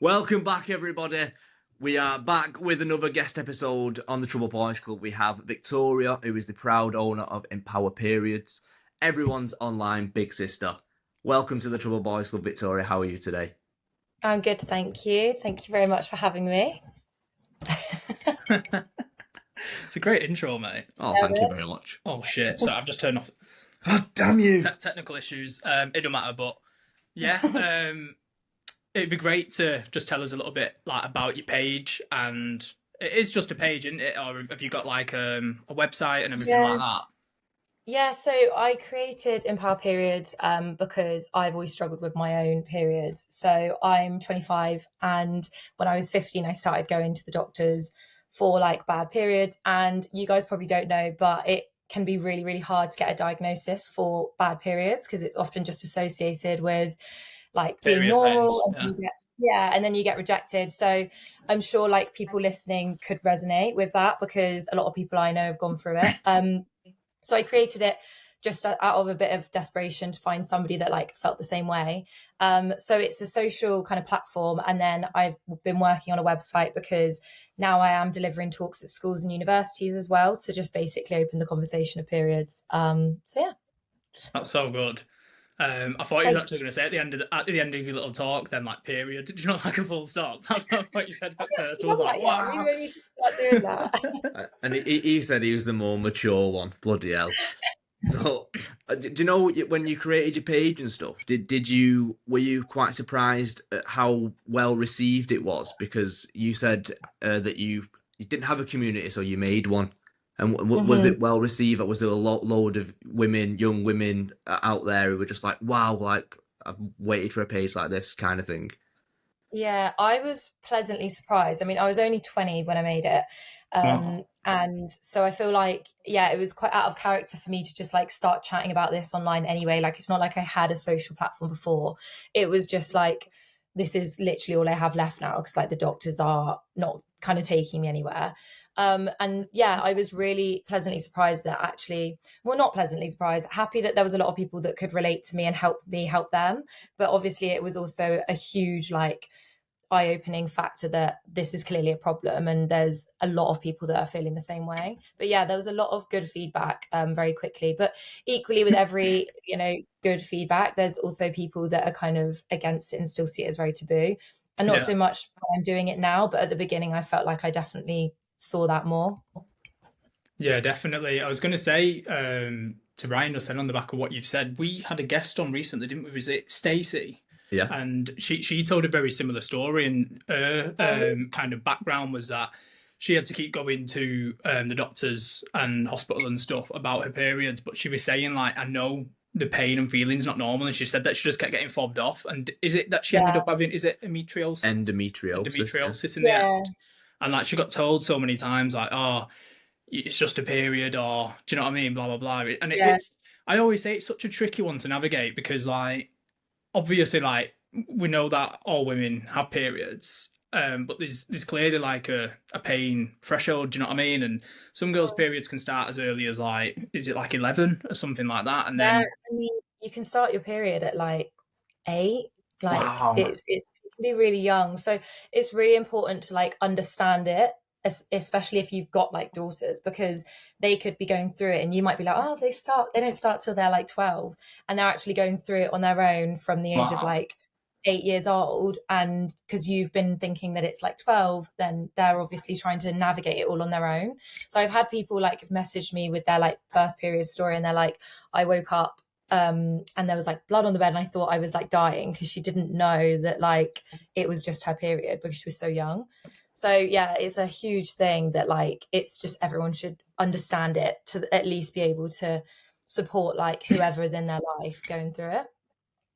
Welcome back, everybody. We are back with another guest episode on the Trouble Boys Club. We have Victoria, who is the proud owner of Empower Periods, everyone's online big sister. Welcome to the Trouble Boys Club, Victoria. How are you today? I'm good, thank you. Thank you very much for having me. It's a great intro, mate. Oh, thank you very much. Oh shit! So I've just turned off Oh, damn you! technical issues. It don't matter, but yeah, it'd be great to just tell us a little bit like about your page, and it is just a page, isn't it? Or have you got like a website and everything like that? Yeah, so I created Empower Periods because I've always struggled with my own periods. So I'm 25, and when I was 15, I started going to the doctors for like bad periods. And you guys probably don't know, but it can be really, really hard to get a diagnosis for bad periods because it's often just associated with like being Period normal. pains, And then you get rejected. So I'm sure like people listening could resonate with that because a lot of people I know have gone through it. So I created it just out of a bit of desperation to find somebody that like felt the same way. So it's a social kind of platform. And then I've been working on a website because now I am delivering talks at schools and universities as well to just basically open the conversation of periods. So yeah. That's so good. I thought you were actually going to say at the end of your little talk, then like period. Did you not like a full stop? That's not what you said at first. I was like, wow. We really need to start doing that. And he said he was the more mature one. Bloody hell. So, do you know when you created your page and stuff? Were you quite surprised at how well received it was? Because you said that you didn't have a community, so you made one. And was it well received? Was there a load of women, young women out there who were just like, wow, like I've waited for a page like this kind of thing? Yeah, I was pleasantly surprised. I mean, I was only 20 when I made it. And so I feel like, yeah, it was quite out of character for me to just like start chatting about this online anyway. Like, it's not like I had a social platform before. It was just like, this is literally all I have left now because like the doctors are not kind of taking me anywhere. And yeah, I was really pleasantly surprised that actually, well, not pleasantly surprised, happy that there was a lot of people that could relate to me and help me help them. But obviously it was also a huge like eye-opening factor that this is clearly a problem and there's a lot of people that are feeling the same way. But yeah, there was a lot of good feedback very quickly, but equally with every good feedback, there's also people that are kind of against it and still see it as very taboo. And not so much when I'm doing it now, but at the beginning I felt like I definitely saw that more. Yeah, definitely. I was going to say to Ryan, just on the back of what you've said, we had a guest on recently, didn't we? Was it Stacey? Yeah. And she told a very similar story, and her kind of background was that she had to keep going to the doctors and hospital and stuff about her periods, but she was saying like, I know the pain and feelings not normal, and she said that she just kept getting fobbed off. And is it that she ended up having, is it endometriosis? Endometriosis in the end. And like she got told so many times like, oh, it's just a period, or do you know what I mean, blah blah blah. And it's, I always say it's such a tricky one to navigate because like obviously like we know that all women have periods, but there's clearly like a pain threshold, do you know what I mean? And some girls' periods can start as early as like, is it like 11 or something like that? And then I mean, you can start your period at like 8. Like wow. it can be really young. So it's really important to like understand it, especially if you've got like daughters, because they could be going through it and you might be like, oh, they don't start till they're like 12, and they're actually going through it on their own from the age of like 8 years old. And because you've been thinking that it's like 12, then they're obviously trying to navigate it all on their own. So I've had people like have messaged me with their like first period story, and they're like, I woke up and there was like blood on the bed and I thought I was like dying, because she didn't know that like it was just her period because she was so young. So yeah, it's a huge thing that like it's just everyone should understand it to at least be able to support like whoever is in their life going through it.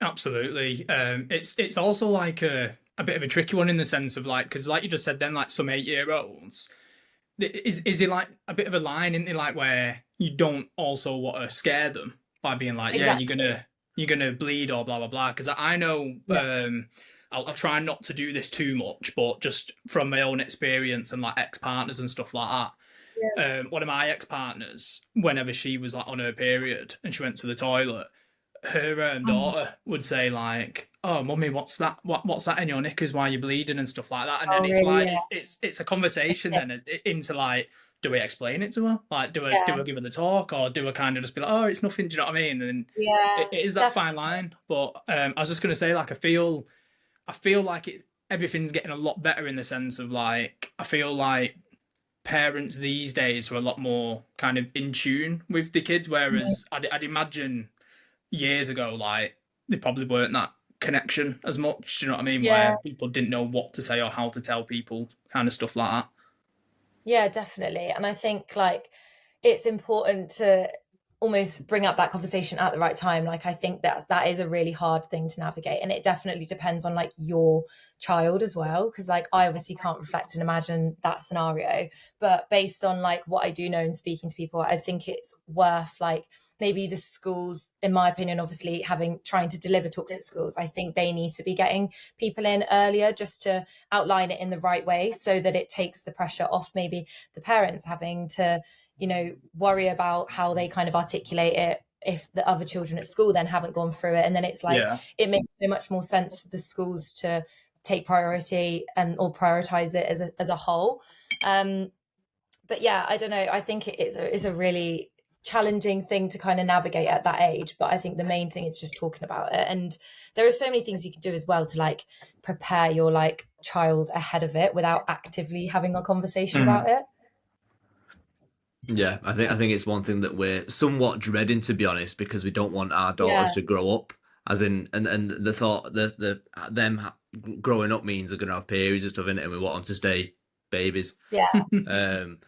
Absolutely. It's also like a bit of a tricky one in the sense of like, because like you just said then, like some 8-year-olds, is it like a bit of a line, isn't it, like where you don't also want to scare them by being like, Exactly. yeah, you're gonna bleed or blah blah blah. Because I know I'll try not to do this too much, but just from my own experience and like ex-partners and stuff like that. One of my ex-partners, whenever she was like on her period and she went to the toilet, her daughter would say like, oh, mummy, what's that? What's that in your knickers? Why are you bleeding and stuff like that? And then Oh, it's really? like Yeah. it's a conversation then into like, do we explain it to her? Like, do Yeah. I give her the talk, or do I kind of just be like, oh, it's nothing? Do you know what I mean? And Yeah. it is that fine Definitely. line. But I was just gonna say, like, I feel like everything's getting a lot better in the sense of like, I feel like parents these days are a lot more kind of in tune with the kids, whereas I'd imagine years ago, like, they probably weren't that connection as much. Do you know what I mean? Yeah. Where people didn't know what to say or how to tell people, kind of stuff like that. Yeah, definitely. And I think like it's important to almost bring up that conversation at the right time. Like I think that is a really hard thing to navigate. And it definitely depends on like your child as well. Cause like I obviously can't reflect and imagine that scenario. But based on like what I do know and speaking to people, I think it's worth like maybe the schools, in my opinion, obviously having trying to deliver talks at schools. I think they need to be getting people in earlier just to outline it in the right way so that it takes the pressure off maybe the parents having to, you know, worry about how they kind of articulate it if the other children at school then haven't gone through it. And then it's like Yeah. it makes so much more sense for the schools to take priority and or prioritize it as a whole. But yeah, I don't know. I think it's a really challenging thing to kind of navigate at that age. But I think the main thing is just talking about it. And there are so many things you can do as well to like prepare your like child ahead of it without actively having a conversation Mm. about it. Yeah, I think it's one thing that we're somewhat dreading, to be honest, because we don't want our daughters Yeah. to grow up as in, and the thought that them growing up means they're gonna have periods and stuff in it, and we want them to stay babies. Yeah. Um,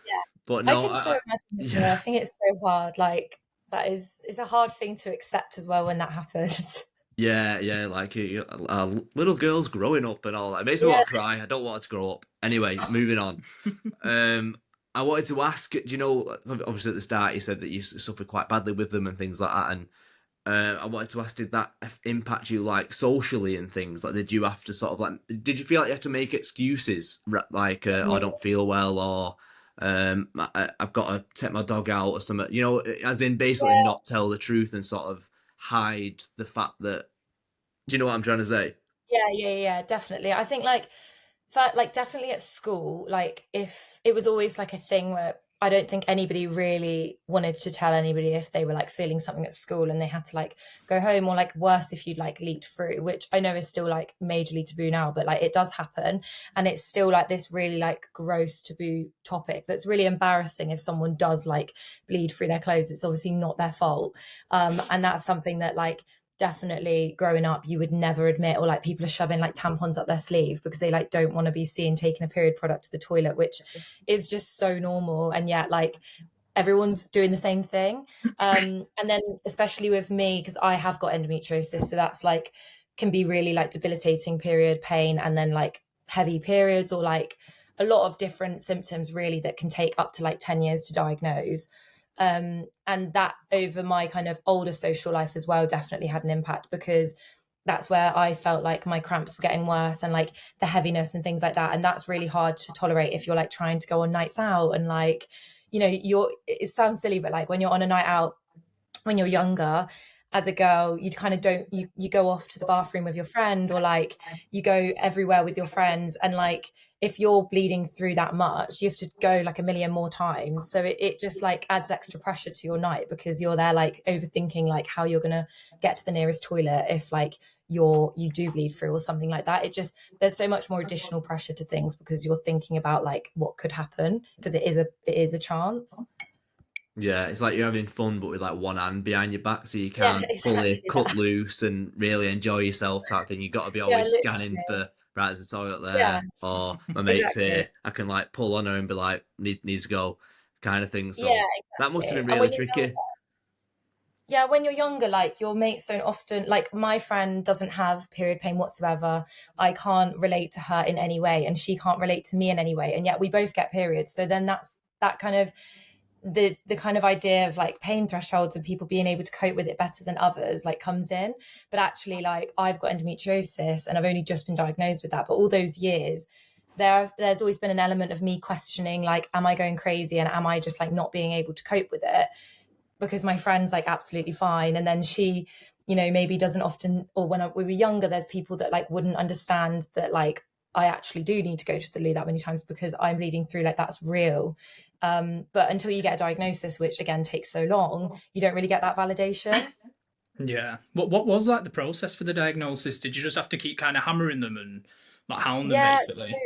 but I no, can so imagine it. Yeah, I yeah, think it's so hard. Like that is it's a hard thing to accept as well when that happens. yeah, like our little girls growing up and all that. It makes me Yeah. want to cry. I don't want her to grow up. Anyway, moving on. Um, I wanted to ask, do you know, obviously at the start you said that you suffered quite badly with them and things like that, and I wanted to ask, did that impact you like socially and things? Like, did you have to sort of like, did you feel like you had to make excuses, like, oh, I don't feel well, or I've got to take my dog out or something, you know, as in basically Yeah. not tell the truth and sort of hide the fact that, do you know what I'm trying to say? Yeah, definitely. I think like for like definitely at school, like if it was always like a thing where I don't think anybody really wanted to tell anybody if they were like feeling something at school and they had to like go home, or like worse if you'd like leaked through, which I know is still like majorly taboo now, but like it does happen. And it's still like this really like gross taboo topic that's really embarrassing if someone does like bleed through their clothes. It's obviously not their fault. And that's something that like definitely growing up you would never admit, or like people are shoving like tampons up their sleeve because they like don't want to be seen taking a period product to the toilet, which is just so normal, and yet like everyone's doing the same thing. And then especially with me, because I have got endometriosis, so that's like can be really like debilitating period pain, and then like heavy periods, or like a lot of different symptoms really that can take up to like 10 years to diagnose. And that over my kind of older social life as well definitely had an impact, because that's where I felt like my cramps were getting worse and like the heaviness and things like that. And that's really hard to tolerate if you're like trying to go on nights out and like, you know, it sounds silly, but like when you're on a night out, when you're younger, as a girl, you kind of don't, you go off to the bathroom with your friend, or like you go everywhere with your friends. And like, if you're bleeding through that much, you have to go like a million more times. So it just like adds extra pressure to your night, because you're there like overthinking like how you're going to get to the nearest toilet if like you do bleed through or something like that. It just, there's so much more additional pressure to things because you're thinking about like what could happen, because it is a chance. Yeah, it's like you're having fun, but with like one hand behind your back, so you Yeah, can't fully exactly cut that. loose and really enjoy yourself type thing. You got to be Yeah, always scanning literally. for, right, there's a toilet Yeah, there, or my mate's exactly. here. I can like pull on her and be like, needs to go, kind of thing. Yeah, So that must have exactly. been And really when you're tricky. yeah, when you're younger, like your mates don't often, like my friend doesn't have period pain whatsoever. I can't relate to her in any way, and she can't relate to me in any way. And yet we both get periods. So then that's that kind of the kind of idea of like pain thresholds and people being able to cope with it better than others like comes in. But actually, like I've got endometriosis and I've only just been diagnosed with that. But all those years, there's always been an element of me questioning, like, am I going crazy and am I just like not being able to cope with it? Because my friend's like absolutely fine. And then she maybe doesn't often, or when we were younger, there's people that like wouldn't understand that like I actually do need to go to the loo that many times because I'm bleeding through, like that's real. But until you get a diagnosis, which again takes so long, you don't really get that validation. Yeah. What was like the process for the diagnosis? Did you just have to keep kind of hammering them and like hound them Yeah, basically?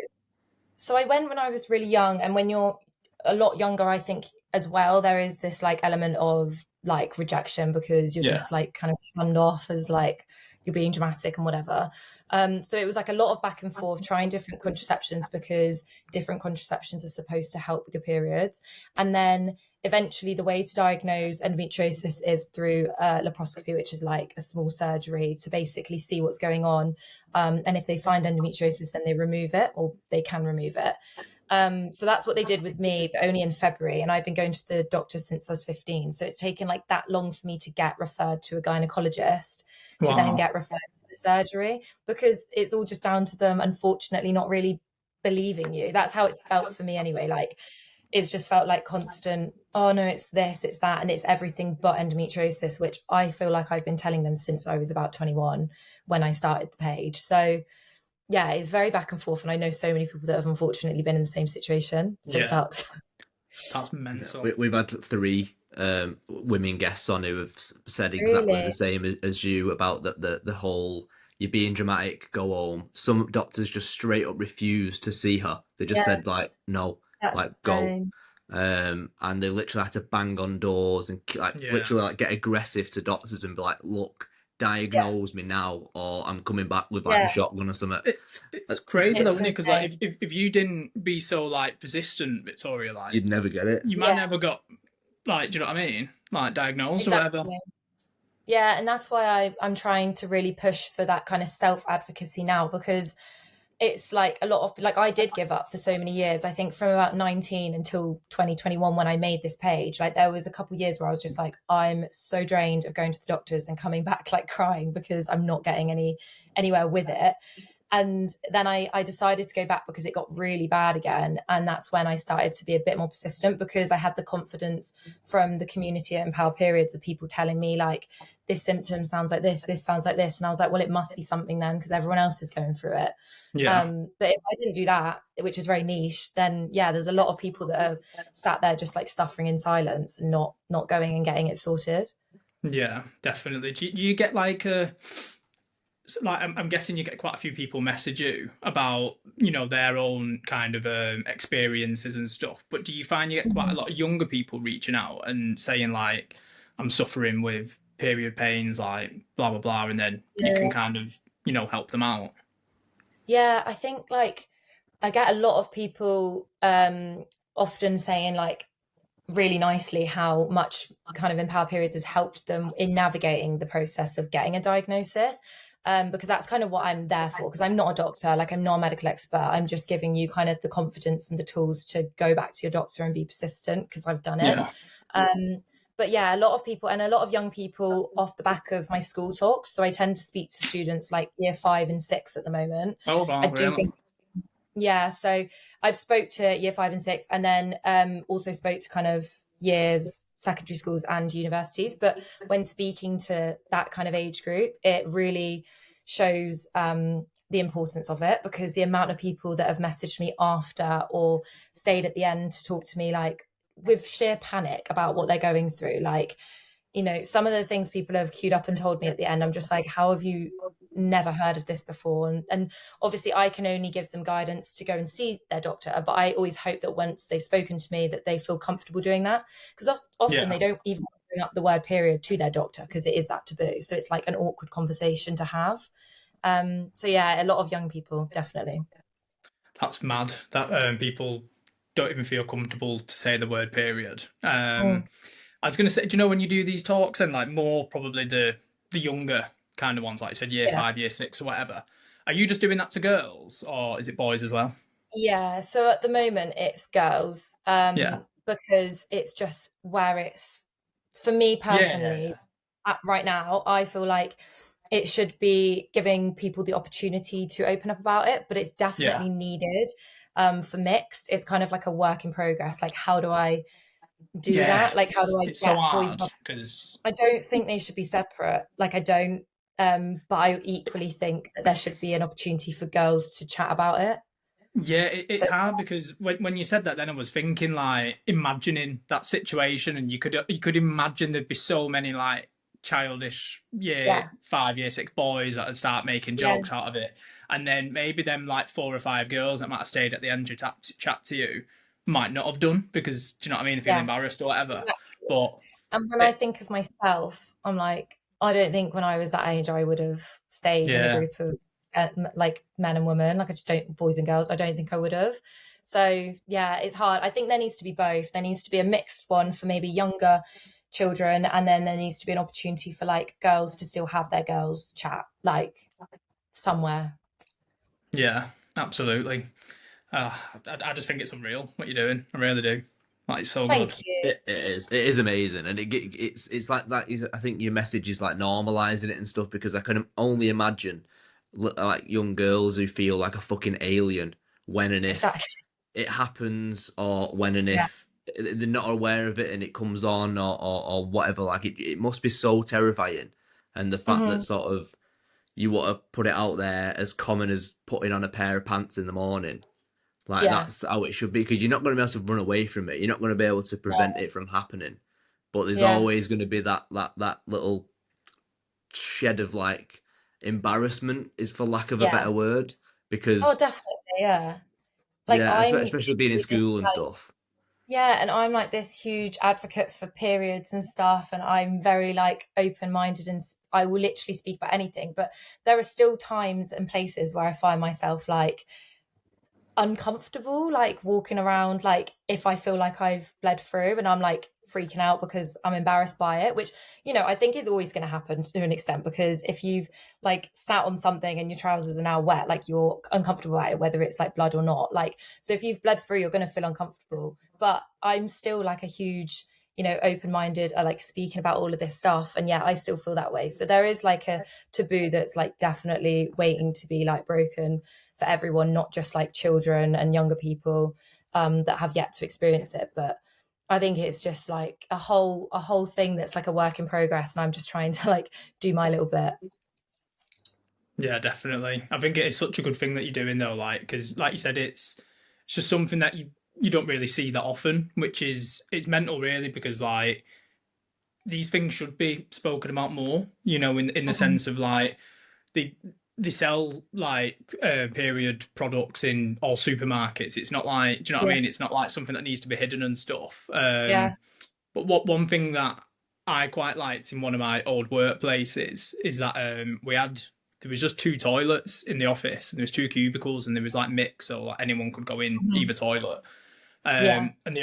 so I went when I was really young, and when you're a lot younger, I think as well, there is this like element of like rejection because you're Yeah. just like kind of shunned off as like you're being dramatic and whatever. So it was like a lot of back and forth trying different contraceptions because different contraceptions are supposed to help with your periods. And then eventually the way to diagnose endometriosis is through laparoscopy, which is like a small surgery to basically see what's going on. And if they find endometriosis, then they remove it, or they can remove it. So that's what they did with me, but only in February. And I've been going to the doctor since I was 15. So it's taken like that long for me to get referred to a gynecologist, to then Wow. get referred to the surgery, because it's all just down to them, unfortunately, not really believing you. That's how it's felt for me anyway. Like it's just felt like constant, oh no, it's this, it's that, and it's everything but endometriosis, which I feel like I've been telling them since I was about 21 when I started the page. So yeah, it's very back and forth. And I know so many people that have unfortunately been in the same situation. So it Yeah. sucks. That's mental. We've had three women guests on who have said exactly the Really? same as you about the whole you're being dramatic, go home. Some doctors just straight up refused to see her. They just Yeah, said like no, that's like go. insane. And they literally had to bang on doors and like Yeah. literally like get aggressive to doctors and be like, look, Yeah, diagnose me now or I'm coming back with like a yeah, shotgun or something. It's crazy though, it's isn't it? Because like insane. if you didn't be so like persistent, Victoria, like You'd never get it. you might Yeah, never got like, do you know what I mean? Like diagnosed or whatever. exactly. Yeah, and that's why I'm trying to really push for that kind of self-advocacy now, because it's like a lot of like I did give up for so many years. I think from about 19 until 2021 when I made this page, like there was a couple of years where I was just like, I'm so drained of going to the doctors and coming back like crying because I'm not getting anywhere with it. And then I decided to go back because it got really bad again. And that's when I started to be a bit more persistent, because I had the confidence from the community at Empower Periods of people telling me like, this symptom sounds like this sounds like this. And I was like, well, it must be something then, because everyone else is going through it. Yeah. But if I didn't do that, which is very niche, then yeah, there's a lot of people that are sat there just like suffering in silence and not going and getting it sorted. Yeah, definitely. Do you get like a like I'm guessing you get quite a few people message you about their own kind of experiences and stuff, but do you find you get quite a Mhm. lot of younger people reaching out and saying like I'm suffering with period pains like blah blah blah, and then you can Yeah. kind of help them out? Yeah, I think like I get a lot of people often saying like really nicely how much kind of Empower Periods has helped them in navigating the process of getting a diagnosis. Because that's kind of what I'm there for, because I'm not a doctor, like I'm not a medical expert. I'm just giving you kind of the confidence and the tools to go back to your doctor and be persistent, because I've done it. Yeah. But yeah, a lot of people and a lot of young people off the back of my school talks. So I tend to speak to students like year 5 and 6 at the moment. Oh I wow, do really? think, yeah, so I've spoke to year 5 and 6, and then also spoke to kind of years secondary schools and universities. But when speaking to that kind of age group, it really shows the importance of it, because the amount of people that have messaged me after or stayed at the end to talk to me like with sheer panic about what they're going through, like some of the things people have queued up and told me at the end, I'm just like, how have you never heard of this before? And obviously I can only give them guidance to go and see their doctor, but I always hope that once they've spoken to me that they feel comfortable doing that, because often Yeah. they don't even bring up the word period to their doctor because it is that taboo, so it's like an awkward conversation to have. So yeah, a lot of young people, definitely. That's mad that people don't even feel comfortable to say the word period. Mm. I was going to say, do you know when you do these talks and like more probably the younger kind of ones, like you said, year Yeah. 5, year 6, or whatever, are you just doing that to girls or is it boys as well? Yeah, so at the moment it's girls, Yeah. because it's just where it's, for me Yeah, yeah, personally, yeah. right now, I feel like it should be giving people the opportunity to open up about it, but it's Yeah. definitely needed for mixed. It's kind of like a work in progress. Like, how do I do Yeah, that? Like, how do I it's so get boys and hard girls? because I don't think they should be separate. Like, I don't. But I equally think that there should be an opportunity for girls to chat about it. yeah, it's But hard because when you said that, then I was thinking like imagining that situation, and you could imagine there'd be so many like childish yeah, year 5 year 6 boys that would start making yeah, jokes out of it, and then maybe them like 4 or 5 girls that might have stayed at the end to chat to you might not have done because do you know what I mean, feel yeah, embarrassed or whatever. exactly. But And when I it, think of myself, I'm like, I don't think when I was that age I would have stayed in a yeah, group of like men and women. Like I just don't, boys and girls. I don't think I would have. So yeah, it's hard. I think there needs to be both. There needs to be a mixed one for maybe younger children, and then there needs to be an opportunity for like girls to still have their girls chat, like somewhere. yeah, absolutely. I just think it's unreal what you're doing. I really do. Like, it's so good. Thank you. It is amazing, and it's like that. I think your message is like normalizing it and stuff because I can only imagine like young girls who feel like a fucking alien when and if Exactly. it happens, or when and Yeah. if they're not aware of it and it comes on, or whatever. Like it must be so terrifying, and the fact that Hmm. sort of you want to put it out there as common as putting on a pair of pants in the morning. Like Yeah. that's how it should be because you're not going to be able to run away from it. You're not going to be able to prevent it from happening. But there's Yeah. always going to be that little shed of like embarrassment, is for lack of a Yeah. better word, Oh, because definitely. Yeah. Like yeah, I'm especially being in school and stuff. yeah, and I'm like this huge advocate for periods and stuff, and I'm very like open-minded and I will literally speak about anything, but there are still times and places where I find myself like uncomfortable, like walking around, like if I feel like I've bled through and I'm like freaking out because I'm embarrassed by it, which, I think is always going to happen to an extent because if you've like sat on something and your trousers are now wet, like you're uncomfortable about it, whether it's like blood or not. Like, so if you've bled through, you're going to feel uncomfortable. But I'm still like a huge, open-minded, I like speaking about all of this stuff. And yeah, I still feel that way. So there is like a taboo that's like definitely waiting to be like broken for everyone, not just like children and younger people that have yet to experience it. But I think it's just like a whole thing that's like a work in progress, and I'm just trying to like do my little bit. Yeah, definitely. I think it is such a good thing that you're doing though, like because like you said, it's just something that you don't really see that often, which is it's mental really because like these things should be spoken about more, in the Mhm. sense of like they they sell like period products in all supermarkets. It's not like, do you know what I Yeah, mean? It's not like something that needs to be hidden and stuff. yeah, But what one thing that I quite liked in one of my old workplaces is that there was just two toilets in the office and there was two cubicles and there was like mix so like anyone could go in mhm. either toilet. Yeah, And they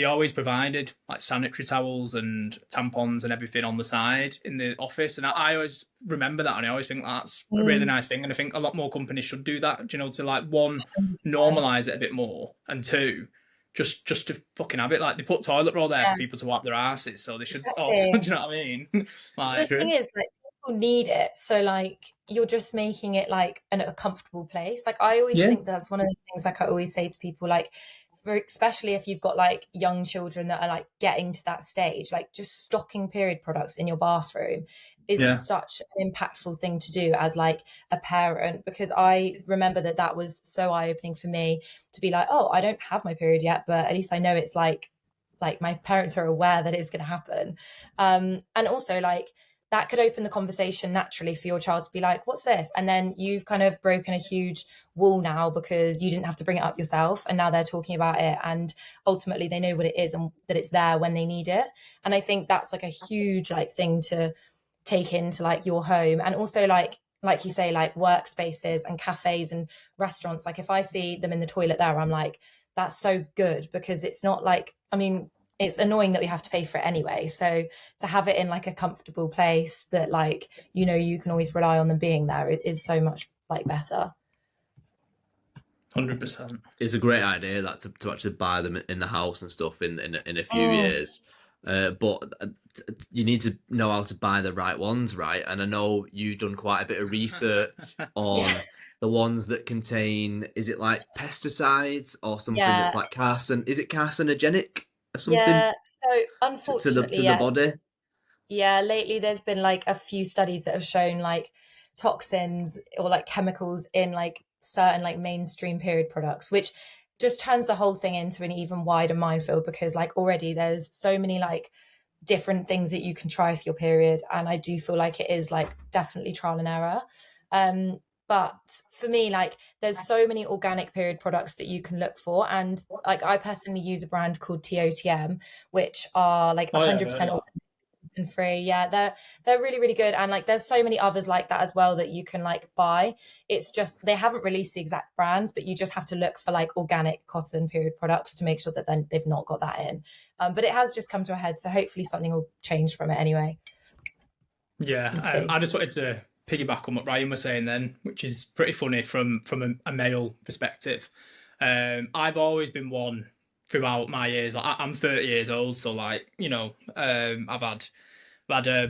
always provided like sanitary towels and tampons and everything on the side in the office. And I always remember that, and I always think that's a really mm, nice thing. And I think a lot more companies should do that. To like one, 100%. normalize it a bit more, and two, just to fucking have it. Like they put toilet roll there for Yeah, people to wipe their asses, so they should also. exactly. Do you know what I mean? The Like, thing is, like, people need it. So, like, you're just making it like a comfortable place. Like, I always yeah, think that's one of the things, like, I always say to people, like, especially if you've got like young children that are like getting to that stage, like, just stocking period products in your bathroom is yeah, such an impactful thing to do as like a parent. Because I remember that was so eye opening for me to be like, oh, I don't have my period yet, but at least I know it's like my parents are aware that it's going to happen. And also like that could open the conversation naturally for your child to be like, what's this? And then you've kind of broken a huge wall now because you didn't have to bring it up yourself. And now they're talking about it. And ultimately they know what it is and that it's there when they need it. And I think that's like a huge like thing to take into like your home. And also like you say, like workspaces and cafes and restaurants. Like if I see them in the toilet there, I'm like, that's so good because it's not like, I mean, it's annoying that we have to pay for it anyway. So to have it in like a comfortable place that like, you can always rely on them being there is so much like better. 100%. It's a great idea that to actually buy them in the house and stuff in a few Mm, years. But you need to know how to buy the right ones, right? And I know you've done quite a bit of research yeah. on the ones that contain, is it like pesticides or something Yeah. that's like is it carcinogenic? or something Yeah. So to unfortunately, the yeah. body? Yeah, lately there's been like a few studies that have shown like toxins or like chemicals in like certain like mainstream period products, which just turns the whole thing into an even wider minefield because like already there's so many like different things that you can try for your period. And I do feel like it is like definitely trial and error. Um, but for me, like there's so many organic period products that you can look for. And like I personally use a brand called TOTM, which are like Oh yeah, I've heard 100% of that. and free. Yeah, they're really really good, and like there's so many others like that as well that you can like buy. It's just they haven't released the exact brands, but you just have to look for like organic cotton period products to make sure that then they've not got that in. But it has just come to a head, so hopefully something will change from it anyway. Yeah, We'll see. I just wanted to piggyback on what Ryan was saying then, which is pretty funny from a male perspective. I've always been one throughout my years. Like, I'm 30 years old, so like I've had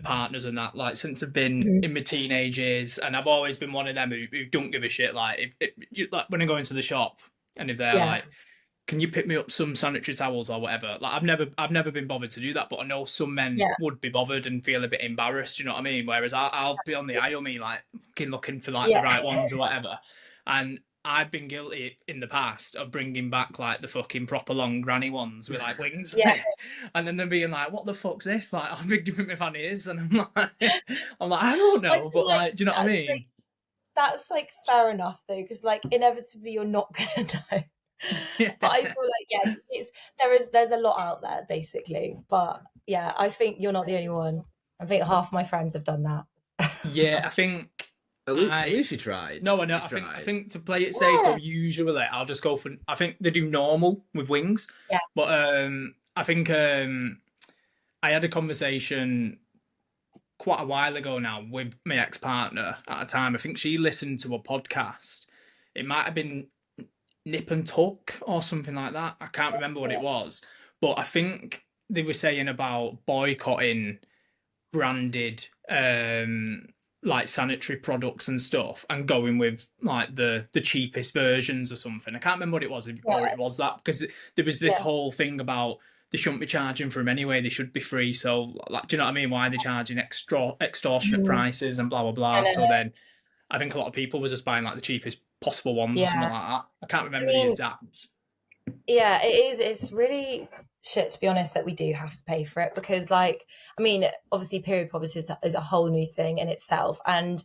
partners and that like since I've been Mhm. in my teenage years, and I've always been one of them who don't give a shit. Like, like when I go into the shop and if they're Yeah, like, can you pick me up some sanitary towels or whatever? Like I've never been bothered to do that, but I know some men yeah, would be bothered and feel a bit embarrassed. You know what I mean? Whereas I'll be on the aisle, me like fucking looking for like the yeah, right ones or whatever, and I've been guilty in the past of bringing back like the fucking proper long granny ones with like wings on yeah. it, and then them being like, "What the fuck's this?" Like, I've been giving my fanny is, and I'm like, I don't I know, feel but like like, do you know what I mean? that's like fair enough though, because like inevitably you're not gonna know. Yeah, But I feel like yeah, there's a lot out there basically. But yeah, I think you're not the only one. I think half my friends have done that. yeah. I think At I least you tried. No, I You know. I tried. think to play it safe though, Yeah, usually I'll just go for. I think they do normal with wings, yeah, but I think I had a conversation quite a while ago now with my ex partner at a time. I think she listened to a podcast. It might have been Nip and Tuck or something like that. I can't remember what it was, but I think they were saying about boycotting branded like sanitary products and stuff and going with like the cheapest versions or something. I can't remember what it was, or yeah, it was that because there was this yeah. whole thing about they shouldn't be charging for them anyway, they should be free. So like, do you know what I mean? Why are they charging extortionate Mhm. prices and blah blah I blah? know. So then I think a lot of people were just buying like the cheapest possible ones or Yeah, something like that. I can't I remember the mean, exact. yeah, it is. It's really shit to be honest that we do have to pay for it because, like, I mean, obviously, period poverty is a whole new thing in itself, and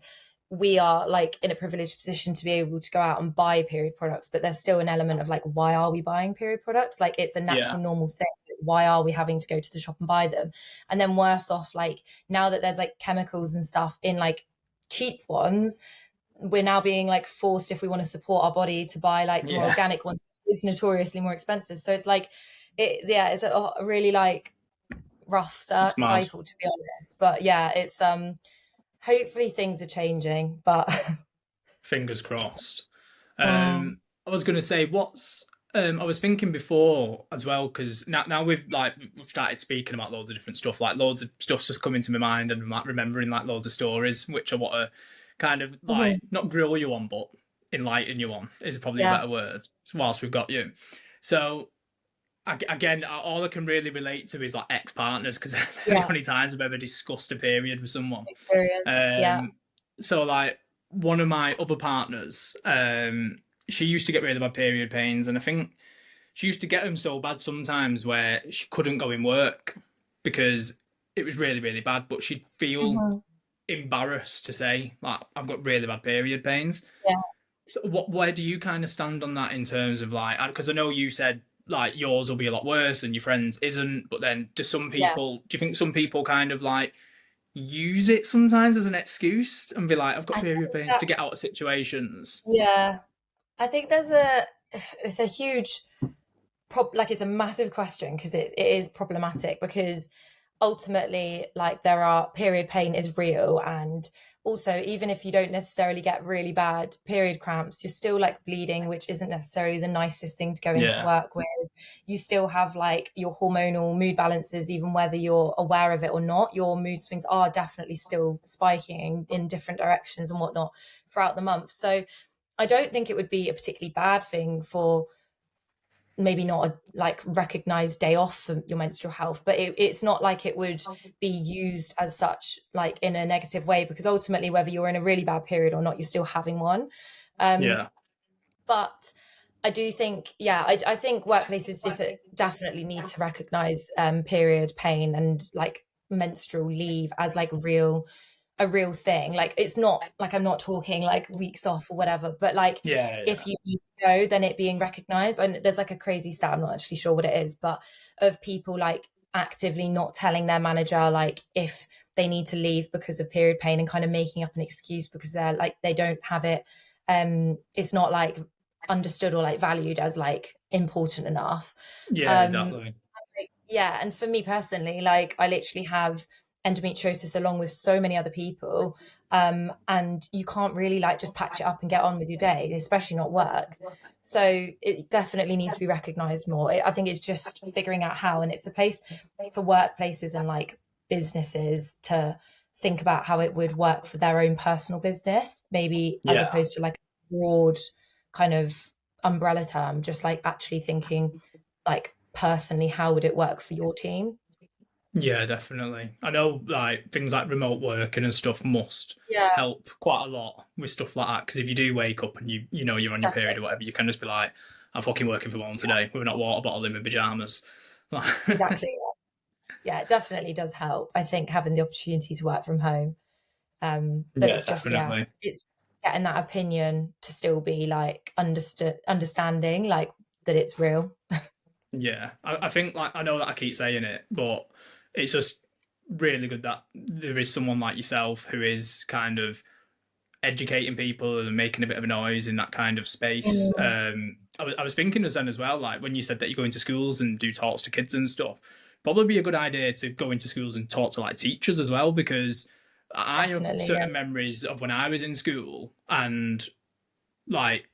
we are like in a privileged position to be able to go out and buy period products. But there's still an element of like, why are we buying period products? Like, it's a Yeah, natural, normal thing. Why are we having to go to the shop and buy them? And then worse off, like now that there's like chemicals and stuff in like cheap ones, we're now being like forced if we want to support our body to buy like the more yeah, organic ones. It's notoriously more expensive, so it's like it's yeah, it's a really like rough it's mad. cycle to be honest. But yeah, it's hopefully things are changing. But Fingers crossed. mm, I was going to say, I was thinking before as well because now we've started speaking about loads of different stuff. Like loads of stuff's just coming to my mind, and I'm like remembering like loads of stories, which I want to kind of like mhm, not grill you on, but enlighten you on is probably a yeah, better word. Whilst we've got you, so again, all I can really relate to is like ex partners because they're the yeah, only times I've ever discussed a period with someone. experience, yeah, Um, so like one of my other partners, she used to get really bad period pains, and I think she used to get them so bad sometimes where she couldn't go in work because it was really really bad. But she'd feel mhm, embarrassed to say like I've got really bad period pains. yeah, So where do you kind of stand on that in terms of like because I know you said like yours will be a lot worse and your friends isn't, but then yeah. do you think some people kind of like use it sometimes as an excuse and be like, I've got I period think pains that to get out of situations. yeah, I think there's a it's a huge like it's a massive question because it is problematic because ultimately like there are period pain is real, and also even if you don't necessarily get really bad period cramps you're still like bleeding, which isn't necessarily the nicest thing to go into Yeah. work with. You still have like your hormonal mood balances, even whether you're aware of it or not. Your mood swings are definitely still spiking in different directions and whatnot throughout the month. So I don't think it would be a particularly bad thing for maybe not a like recognized day off for your menstrual health, but it's not like it would be used as such like in a negative way, because ultimately whether you're in a really bad period or not, you're still having one. um Yeah. but I do think, yeah, I think workplaces is definitely need to recognize period pain and like menstrual leave as like a real thing. Like it's not like, I'm not talking like weeks off or whatever, but like Yeah. if Yeah. you need to go, then it being recognized. And there's like a crazy stat, I'm not actually sure what it is, but of people like actively not telling their manager like if they need to leave because of period pain, and kind of making up an excuse because they're like they don't have it. It's not like understood or like valued as like important enough. Yeah. um Exactly. yeah, and for me personally, like I literally have endometriosis along with so many other people, and you can't really like just patch it up and get on with your day, especially not work. So it definitely needs to be recognized more. I think it's just figuring out how, and it's a place for workplaces and like businesses to think about how it would work for their own personal business, maybe, as Yeah. opposed to like a broad kind of umbrella term, just like actually thinking like personally how would it work for your team. Yeah, definitely. I know like things like remote working and stuff must Yeah, help quite a lot with stuff like that. Because if you do wake up and you know you're on your period or definitely. whatever, you can just be like, I'm fucking working from home today. We're not water bottle in my pajamas. Exactly. Yeah, it definitely does help, I think, having the opportunity to work from home. But Yeah, it's just, yeah, definitely. it's getting that opinion to still be like understanding like that it's real. Yeah, I think like I know that I keep saying it, but it's just really good that there is someone like yourself who is kind of educating people and making a bit of a noise in that kind of space. Mm, I was thinking as well, like when you said that you go into schools and do talks to kids and stuff, probably be a good idea to go into schools and talk to like teachers as well, because I have definitely, yeah. certain memories of when I was in school and like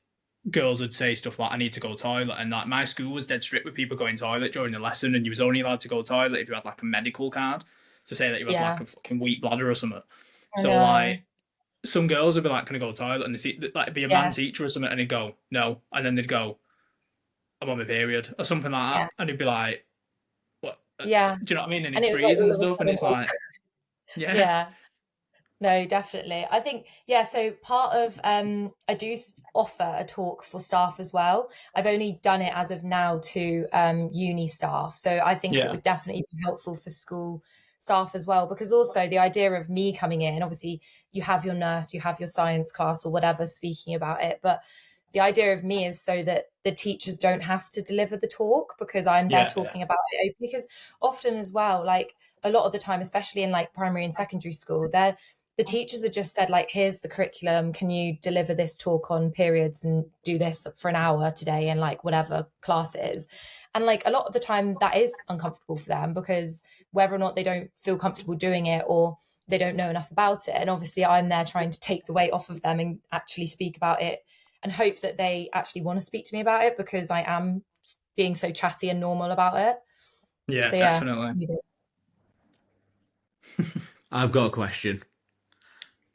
girls would say stuff like, I need to go toilet. And like my school was dead strict with people going toilet during the lesson. And you was only allowed to go toilet if you had like a medical card to say that you had like Yeah, a fucking weak bladder or something. I So know. like some girls would be like, "Can I go toilet?" And they see like be a man Yeah, teacher or something, and they'd go, "No," and then they'd go, "I'm on my period" or something like that, yeah, and he'd be like, "What?" yeah. Do you know what I mean? And And it's it was like freezing all and of a stuff, and sudden, it's like, yeah, yeah. No, definitely. I think, yeah, so part of I do offer a talk for staff as well. I've only done it as of now to uni staff. So I think it yeah, would definitely be helpful for school staff as well, because also the idea of me coming in, obviously you have your nurse, you have your science class or whatever speaking about it, but the idea of me is so that the teachers don't have to deliver the talk, because I'm there yeah, yeah, talking about it openly. Because often as well, like a lot of the time, especially in like primary and secondary school, the teachers had just said like, here's the curriculum, can you deliver this talk on periods and do this for an hour today, and like whatever class it is. And like a lot of the time that is uncomfortable for them, because whether or not they don't feel comfortable doing it, or they don't know enough about it, and obviously I'm there trying to take the weight off of them and actually speak about it, and hope that they actually want to speak to me about it, because I am being so chatty and normal about it. yeah, So yeah, definitely. I've got a question,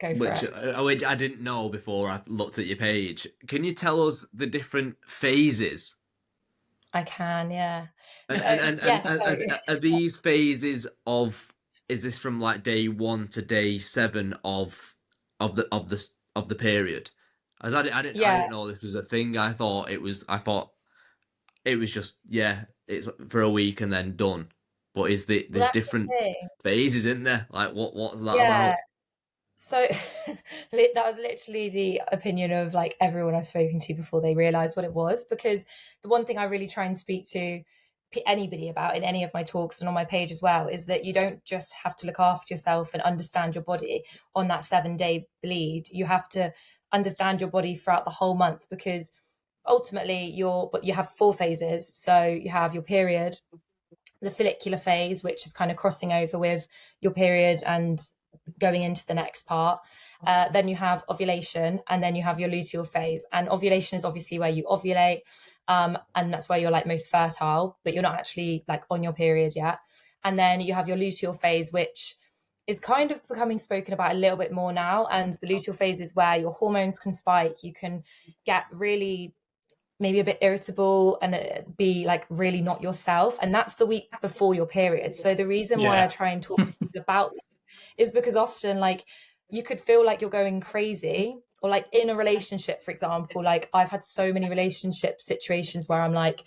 go for it. which I didn't know before I looked at your page. Can you tell us the different phases? I can, yeah. And So yes, so are these phases of, is this from like day one to day seven of the period? As I yeah, didn't know this was a thing. I thought it was just, yeah, it's for a week and then done. But well, there's that's the different thing. phases in there? Like what's that Yeah. about? So that was literally the opinion of like everyone I've spoken to before they realized what it was. Because the one thing I really try and speak to anybody about in any of my talks and on my page as well is that you don't just have to look after yourself and understand your body on that 7 day bleed. You have to understand your body throughout the whole month, because ultimately but you have 4 phases. So you have your period, the follicular phase, which is kind of crossing over with your period and going into the next part. Then you have ovulation, and then you have your luteal phase. And ovulation is obviously where you ovulate, and that's where you're like most fertile, but you're not actually like on your period yet. And then you have your luteal phase, which is kind of becoming spoken about a little bit more now. And the luteal phase is where your hormones can spike. You can get really maybe a bit irritable and be like really not yourself. And that's the week before your period. So the reason why I Yeah. try and talk to people about this is because often like you could feel like you're going crazy, or like in a relationship, for example, like I've had so many relationship situations where I'm like,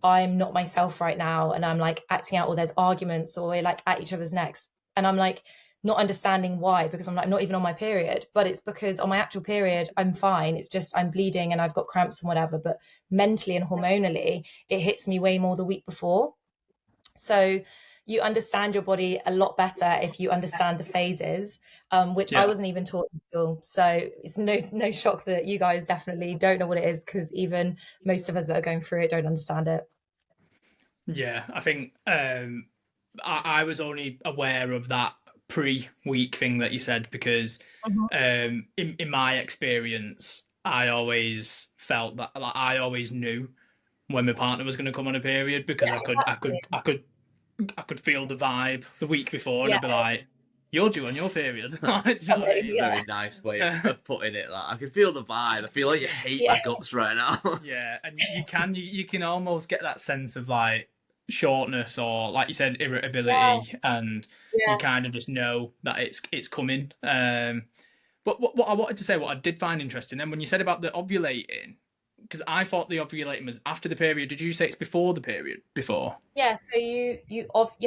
I'm not myself right now, and I'm like acting out, or there's arguments, or we're like at each other's necks, and I'm like not understanding why, because I'm like not even on my period, but it's because on my actual period I'm fine. It's just I'm bleeding and I've got cramps and whatever, but mentally and hormonally it hits me way more the week before. So you understand your body a lot better if you understand the phases, which I Yeah. wasn't even taught in school. So it's no shock that you guys definitely don't know what it is, because even most of us that are going through it don't understand it. Yeah, I think I was only aware of that pre-week thing that you said because Mhm. in my experience, I always felt that like I always knew when my partner was going to come on a period because Yeah, exactly. I could feel the vibe the week before, and Yeah, I'd be like, "You're due on your period." Like, do you know what I A yeah, very nice way mean? of putting it. Like, I can feel the vibe. I feel like you hate yeah, my guts right now. Yeah, and you can almost get that sense of like shortness or like you said yeah, irritability, and you yeah. kind of just know that it's coming. But what I wanted to say, what I did find interesting, and when you said about the ovulating, because I thought the ovulating was after the period. Did you say it's before the period? Before? Yeah, so you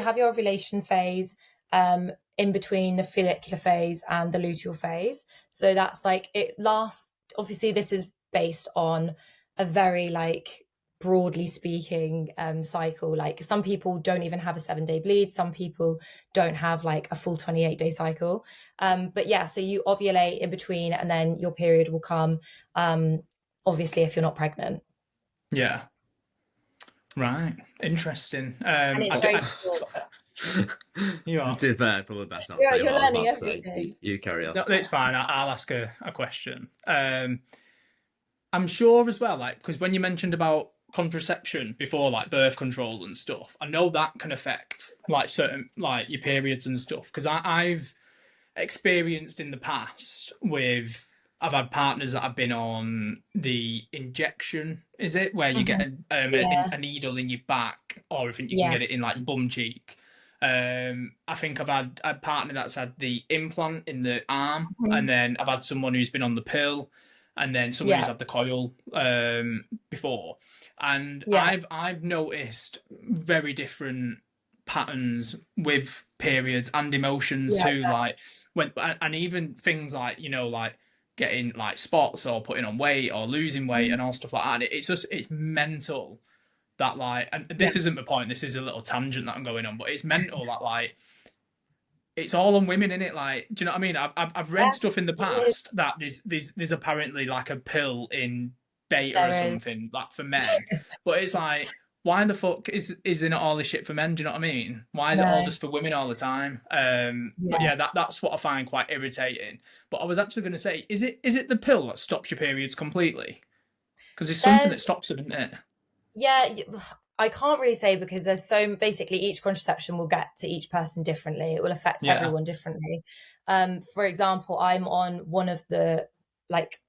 have your ovulation phase, in between the follicular phase and the luteal phase. So that's like it lasts. Obviously, this is based on a very like broadly speaking cycle. Like some people don't even have a 7 day bleed. Some people don't have like a full 28 day cycle. But yeah, so you ovulate in between, and then your period will come. Obviously, if you're not pregnant, Yeah. Right. Interesting. and it's very short. You are. To be fair, probably best not say You're what I was learning about to say. everything. You carry on. No, it's fine. I'll ask a question. I'm sure as well, like, because when you mentioned about contraception before, like birth control and stuff, I know that can affect like certain, like your periods and stuff. Because I've experienced in the past with, I've had partners that have been on the injection, is it, where you get Mhm. a Yeah, needle in your back, or I think you can yeah. get it in like your bum cheek. I think I've had a partner that's had the implant in the arm, and Mhm. then I've had someone who's been on the pill, and then someone who's Yeah, had the coil before. And yeah, I've noticed very different patterns with periods and emotions yeah, too. Like when and even things like like getting like spots or putting on weight or losing weight and mhm. all stuff like that. And it's just it's mental that like, and Yeah, this isn't the point. This is a little tangent that I'm going on, but it's mental that like it's all on women in it. Like, do you know what I mean? I've read yeah. stuff in the It is. past that there's apparently like a pill in beta or There is. something like for men, but it's like why the fuck is there not all this shit for men? Do you know what I mean? Why is it all No. just for women all the time? But Yeah. yeah, that's what I find quite irritating. But I was actually going to say, is it the pill that stops your periods completely? Because it's something that There's stops them, isn't it? Yeah, I can't really say, because there's so basically each contraception will get to each person differently. It will affect Yeah, everyone differently. For example, I'm on one of the like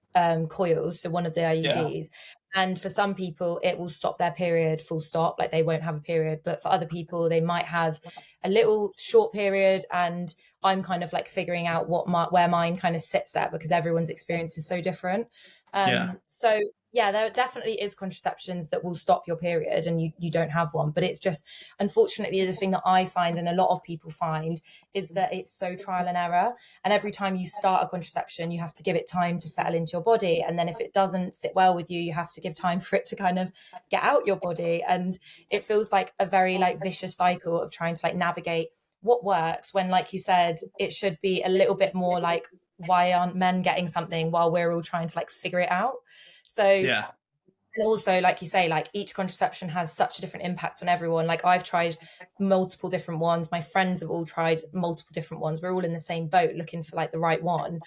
coils, so one of the yeah, IUDs, and for some people it will stop their period full stop, like they won't have a period. But for other people, they might have a little short period, and I'm kind of like figuring out where mine kind of sits at, because everyone's experience is so different. yeah, So yeah, there definitely is contraceptions that will stop your period and you don't have one. But it's just, unfortunately, the thing that I find and a lot of people find is that it's so trial and error. And every time you start a contraception, you have to give it time to settle into your body. And then if it doesn't sit well with you, you have to give time for it to kind of get out your body. And it feels like a very like vicious cycle of trying to like navigate what works when, like you said, it should be a little bit more like, why aren't men getting something while we're all trying to like figure it out? So, yeah, and also, like you say, like each contraception has such a different impact on everyone. Like I've tried multiple different ones. My friends have all tried multiple different ones. We're all in the same boat looking for like the right one.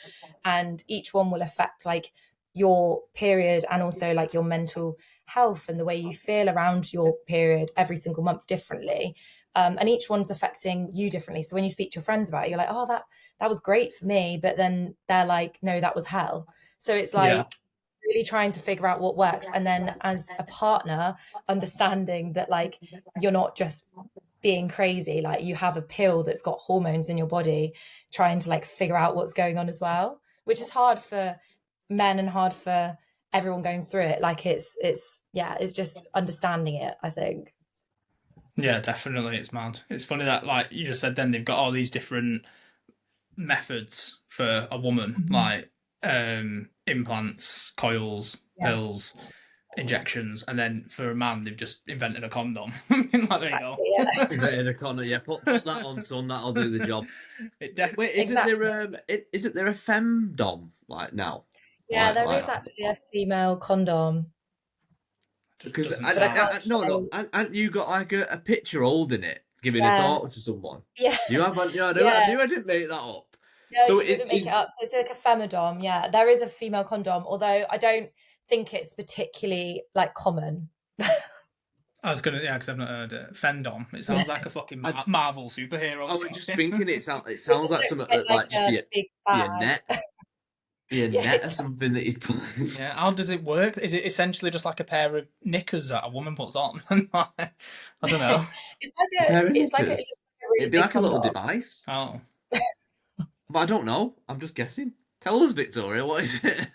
And each one will affect like your period and also like your mental health and the way you feel around your period every single month differently. And each one's affecting you differently. So when you speak to your friends about it, you're like, oh, that was great for me. But then they're like, no, that was hell. So it's yeah, like really trying to figure out what works, and then as a partner understanding that like you're not just being crazy, like you have a pill that's got hormones in your body, trying to like figure out what's going on as well, which is hard for men and hard for everyone going through it. Like it's just understanding it, I think. Yeah, definitely, it's mad. It's funny that, like you just said, then they've got all these different methods for a woman, Mhm. like implants, coils, Yeah, pills, injections, and then for a man, they've just invented a condom. Like, there you go. exactly. Yeah, Invented a Connor, yeah. Put that on, son. That'll do the job. It de- Wait, exactly. isn't there a femdom like now? Yeah, there Like is actually a female condom, just because doesn't but I sound. can't no, show. and you got like a picture holding it, giving a Yeah, talk to someone. yeah, You haven't, I yeah. knew I didn't make that up. No, So you didn't make it is up. So it's like a femidom. Yeah, there is a female condom, although I don't think it's particularly like common. I was gonna, yeah, because I've not heard it. Fendom. It sounds like a fucking I, Marvel superhero I or was just something. thinking it It sounds just like looks something a bit that like like just a big be a bag. net, be a Yeah, net or it does. something that you'd put. Yeah, how does it work? Is it essentially just like a pair of knickers that a woman puts on? I don't know. A pair of It's like it knickers. looks like a really It'd be big like a little condom. device, Oh, but I don't know. I'm just guessing. Tell us, Victoria, what is it?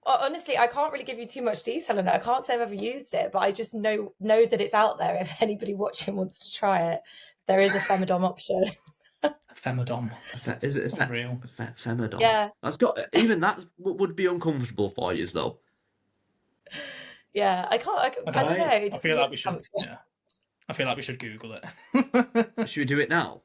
Honestly, I can't really give you too much detail on it. I can't say I've ever used it, but I just know that it's out there. If anybody watching wants to try it, there is a femidom option. femidom. Is it Unreal. femidom? Yeah, That's got even that would be uncomfortable for you, though. yeah. I I don't don't know. know. It I doesn't feel look like we should. comfy. Yeah, I feel like we should Google it. Should we do it now?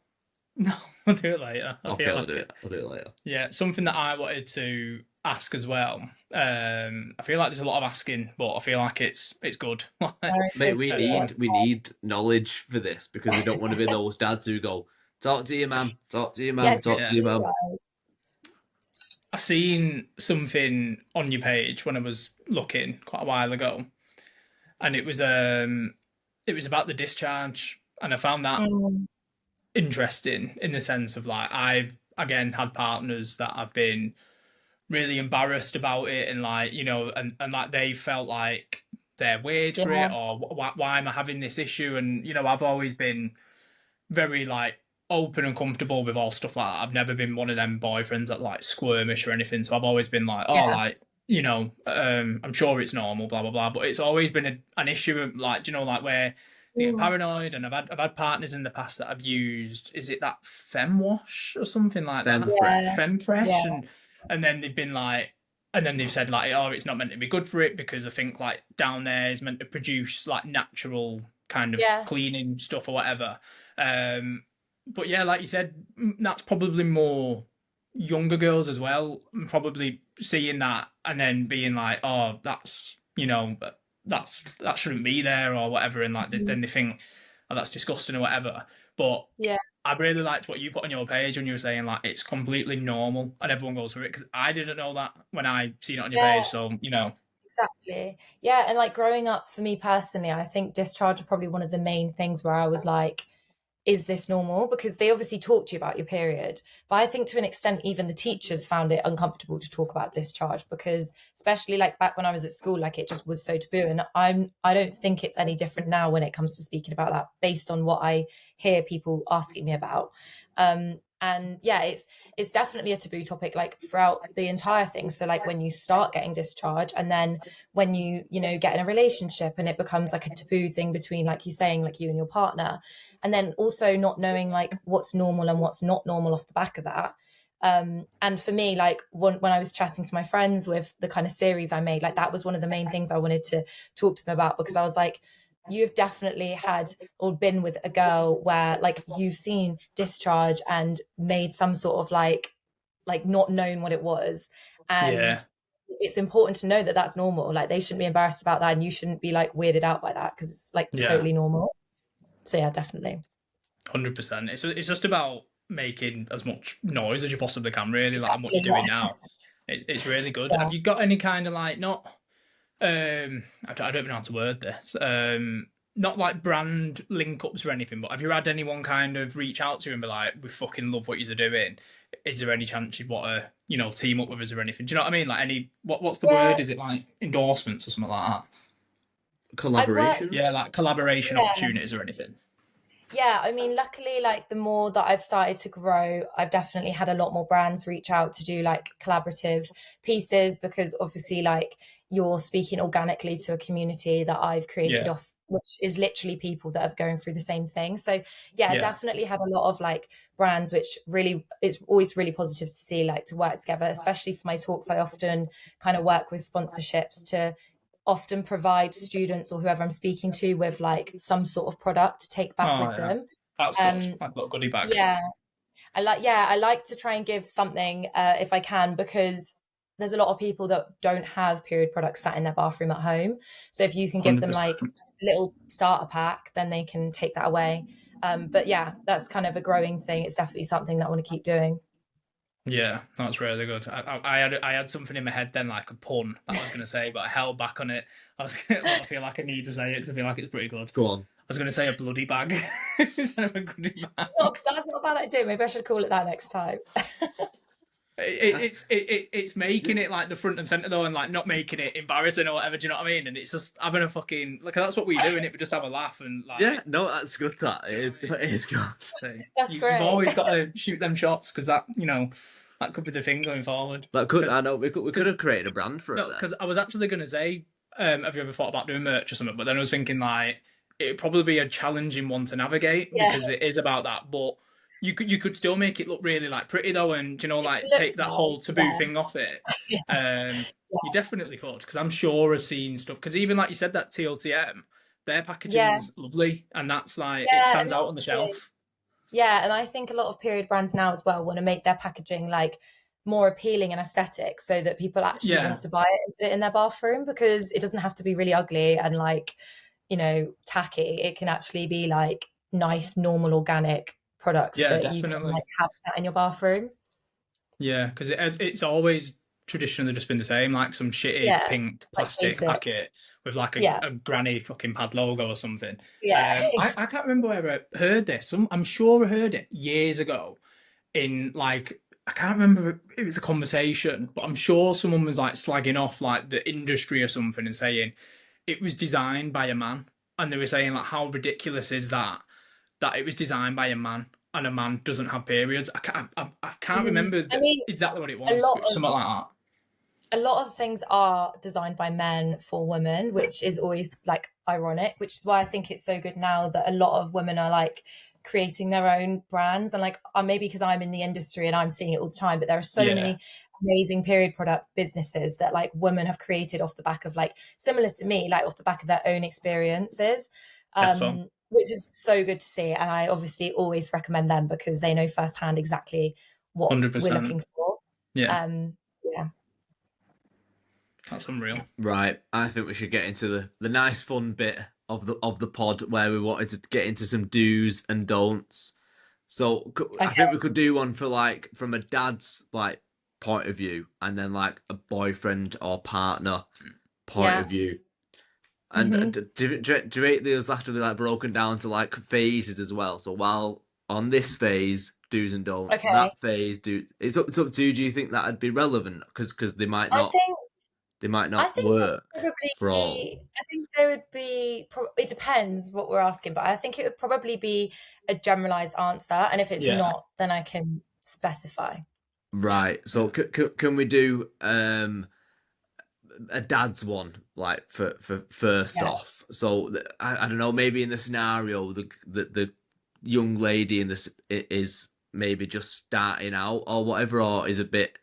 No, I'll do it later. I Okay, feel I'll do like it. it. I'll do it later. Yeah, something that I wanted to ask as well. I feel like there's a lot of asking, but I feel like it's good. Very Mate, good. Yeah. we need knowledge for this because we don't want to be those dads who go, talk to your mum, talk to your Yeah, mum, good talk for to Yeah, your you mum. guys. I seen something on your page when I was looking quite a while ago, and it was about the discharge, and I found that Mm, interesting in the sense of like I've again had partners that have been really embarrassed about it, and like and like they felt like they're weird for it, yeah, or why am I having this issue? And I've always been very like open and comfortable with all stuff like that. I've never been one of them boyfriends that like squirmish or anything. So I've always been like, oh, yeah. like I'm sure it's normal, blah blah blah. But it's always been an issue of like, like where they get Mm, paranoid. And I've had partners in the past that have used, is it that Fem Wash or something like Femme that, yeah, fresh. Fem Fresh, yeah, and then they've been like. And then they've said like, oh, it's not meant to be good for it because I think like down there is meant to produce like natural kind of yeah, cleaning stuff or whatever. Um, but yeah, like you said, that's probably more younger girls as well, probably seeing that and then being like, oh, that's that shouldn't be there or whatever, and like mm, then they think, oh, that's disgusting or whatever. But yeah, I really liked what you put on your page when you were saying like it's completely normal and everyone goes through it, because I didn't know that when I seen it on your yeah. page. So Exactly. Yeah, and like growing up for me personally, I think discharge are probably one of the main things where I was like, is this normal? Because they obviously talk to you about your period. But I think to an extent, even the teachers found it uncomfortable to talk about discharge because especially like back when I was at school, like it just was so taboo. And I don't think it's any different now when it comes to speaking about that based on what I hear people asking me about. And yeah, it's definitely a taboo topic like throughout the entire thing. So like when you start getting discharged and then when you get in a relationship and it becomes like a taboo thing between, like you saying, like you and your partner, and then also not knowing like what's normal and what's not normal off the back of that. And for me, like when I was chatting to my friends with the kind of series I made, like that was one of the main things I wanted to talk to them about, because I was like, you've definitely had or been with a girl where like you've seen discharge and made some sort of like not known what it was. And yeah, it's important to know that that's normal. Like they shouldn't be embarrassed about that and you shouldn't be like weirded out by that because it's like yeah, totally normal. So yeah, definitely. 100%. It's just about making as much noise as you possibly can, really, like what Exactly. you're Yeah. doing now. It's really good. Yeah. Have you got any kind of like not I don't know how to word this. not like brand link ups or anything, but have you had anyone kind of reach out to you and be like, "We fucking love what you're doing. Is there any chance you'd want to, team up with us or anything?" Do you know what I mean? Like what's the Yeah, word? Is it like endorsements or something like that? I've worked. Collaboration. Yeah, like collaboration Yeah, opportunities or anything. yeah. I mean, luckily, like the more that I've started to grow, I've definitely had a lot more brands reach out to do like collaborative pieces because obviously, like you're speaking organically to a community that I've created Yeah, off, which is literally people that are going through the same thing. So yeah, yeah. definitely had a lot of like brands, which really it's always really positive to see like to work together, especially for my talks. I often kind of work with sponsorships to often provide students or whoever I'm speaking to with like some sort of product to take back Oh with yeah, them. that's good. Um, Like a little goodie bag. yeah, I like to try and give something if I can because there's a lot of people that don't have period products sat in their bathroom at home. So if you can give them 100%. like a little starter pack, then they can take that away. But yeah, that's kind of a growing thing. It's definitely something that I want to keep doing. Yeah, that's really good. I had something in my head then, like a pun that I was going to say, but I held back on it. But I feel like I need to say it because I feel like it's pretty good. Go on. I was going to say a bloody bag instead of a goodie Oh, bag. that's not a bad idea. Maybe I should call it that next time. It's making it like the front and center though, and like not making it embarrassing or whatever. Do you know what I mean? And it's just having a fucking like that's what we do, and it we just have a laugh and Yeah, like. no, that's good. That it is good. It is good. So That's you've great. always got to shoot them shots because that that could be the thing going forward. That could. Because I know we could have created a brand for it. no, Then. because I was actually going to say, have you ever thought about doing merch or something? But then I was thinking like it'd probably be a challenging one to navigate Yeah, because it is about that. But you could still make it look really like pretty though, and it like looks take that whole nice. taboo Yeah, thing off it. Um, you yeah, definitely could because I'm sure I've seen stuff. Because even like you said that TLTM, their yeah, packaging's lovely, and that's like it yeah. And stands out that's on the true. shelf. Yeah, and I think a lot of period brands now as well want to make their packaging like more appealing and aesthetic so that people actually Yeah, want to buy it and put it in their bathroom because it doesn't have to be really ugly and like, tacky. It can actually be like nice, normal, organic products yeah, that you can definitely. like have sat in your bathroom. Yeah, because it's always traditionally just been the same, like some shitty Yeah, pink like plastic basic. packet with like a, Yeah, a granny fucking pad logo or something. yeah, I can't remember where I heard this. I'm sure I heard it years ago in like I can't remember if it was a conversation, but I'm sure someone was like slagging off like the industry or something and saying it was designed by a man, and they were saying like how ridiculous is that it was designed by a man and a man doesn't have periods. I can't Mhm. remember I mean, exactly what it a was. lot It was of something like that. a lot of things are designed by men for women, which is always like ironic, which is why I think it's so good now that a lot of women are like creating their own brands. And like, maybe because I'm in the industry and I'm seeing it all the time, but there are so Yeah, many amazing period product businesses that like women have created off the back of like similar to me, like off the back of their own experiences. defo, Which is so good to see. And I obviously always recommend them because they know firsthand exactly what we're 100%. looking for. Yeah, Yeah. that's unreal. Right. I think we should get into the nice fun bit of the pod where we wanted to get into some do's and don'ts. So I think Okay. we could do one for like from a dad's like point of view, and then like a boyfriend or partner point of Yeah. view. And Hmm. do you rate these have to be like broken down to like phases as well? So while on this phase, do's and don'ts, Okay. that phase, do it's up to you. Do you think that'd be relevant? Because they might I not think they might I not think there work would probably for all. be I think there would be it depends what we're asking, but I think it would probably be a generalized answer, and if it's Yeah, not, then I can specify. Right. So yeah, can we do a dad's one like for first Yeah. off? So I don't know. Maybe in the scenario, the young lady in this is maybe just starting out or whatever, or is a bit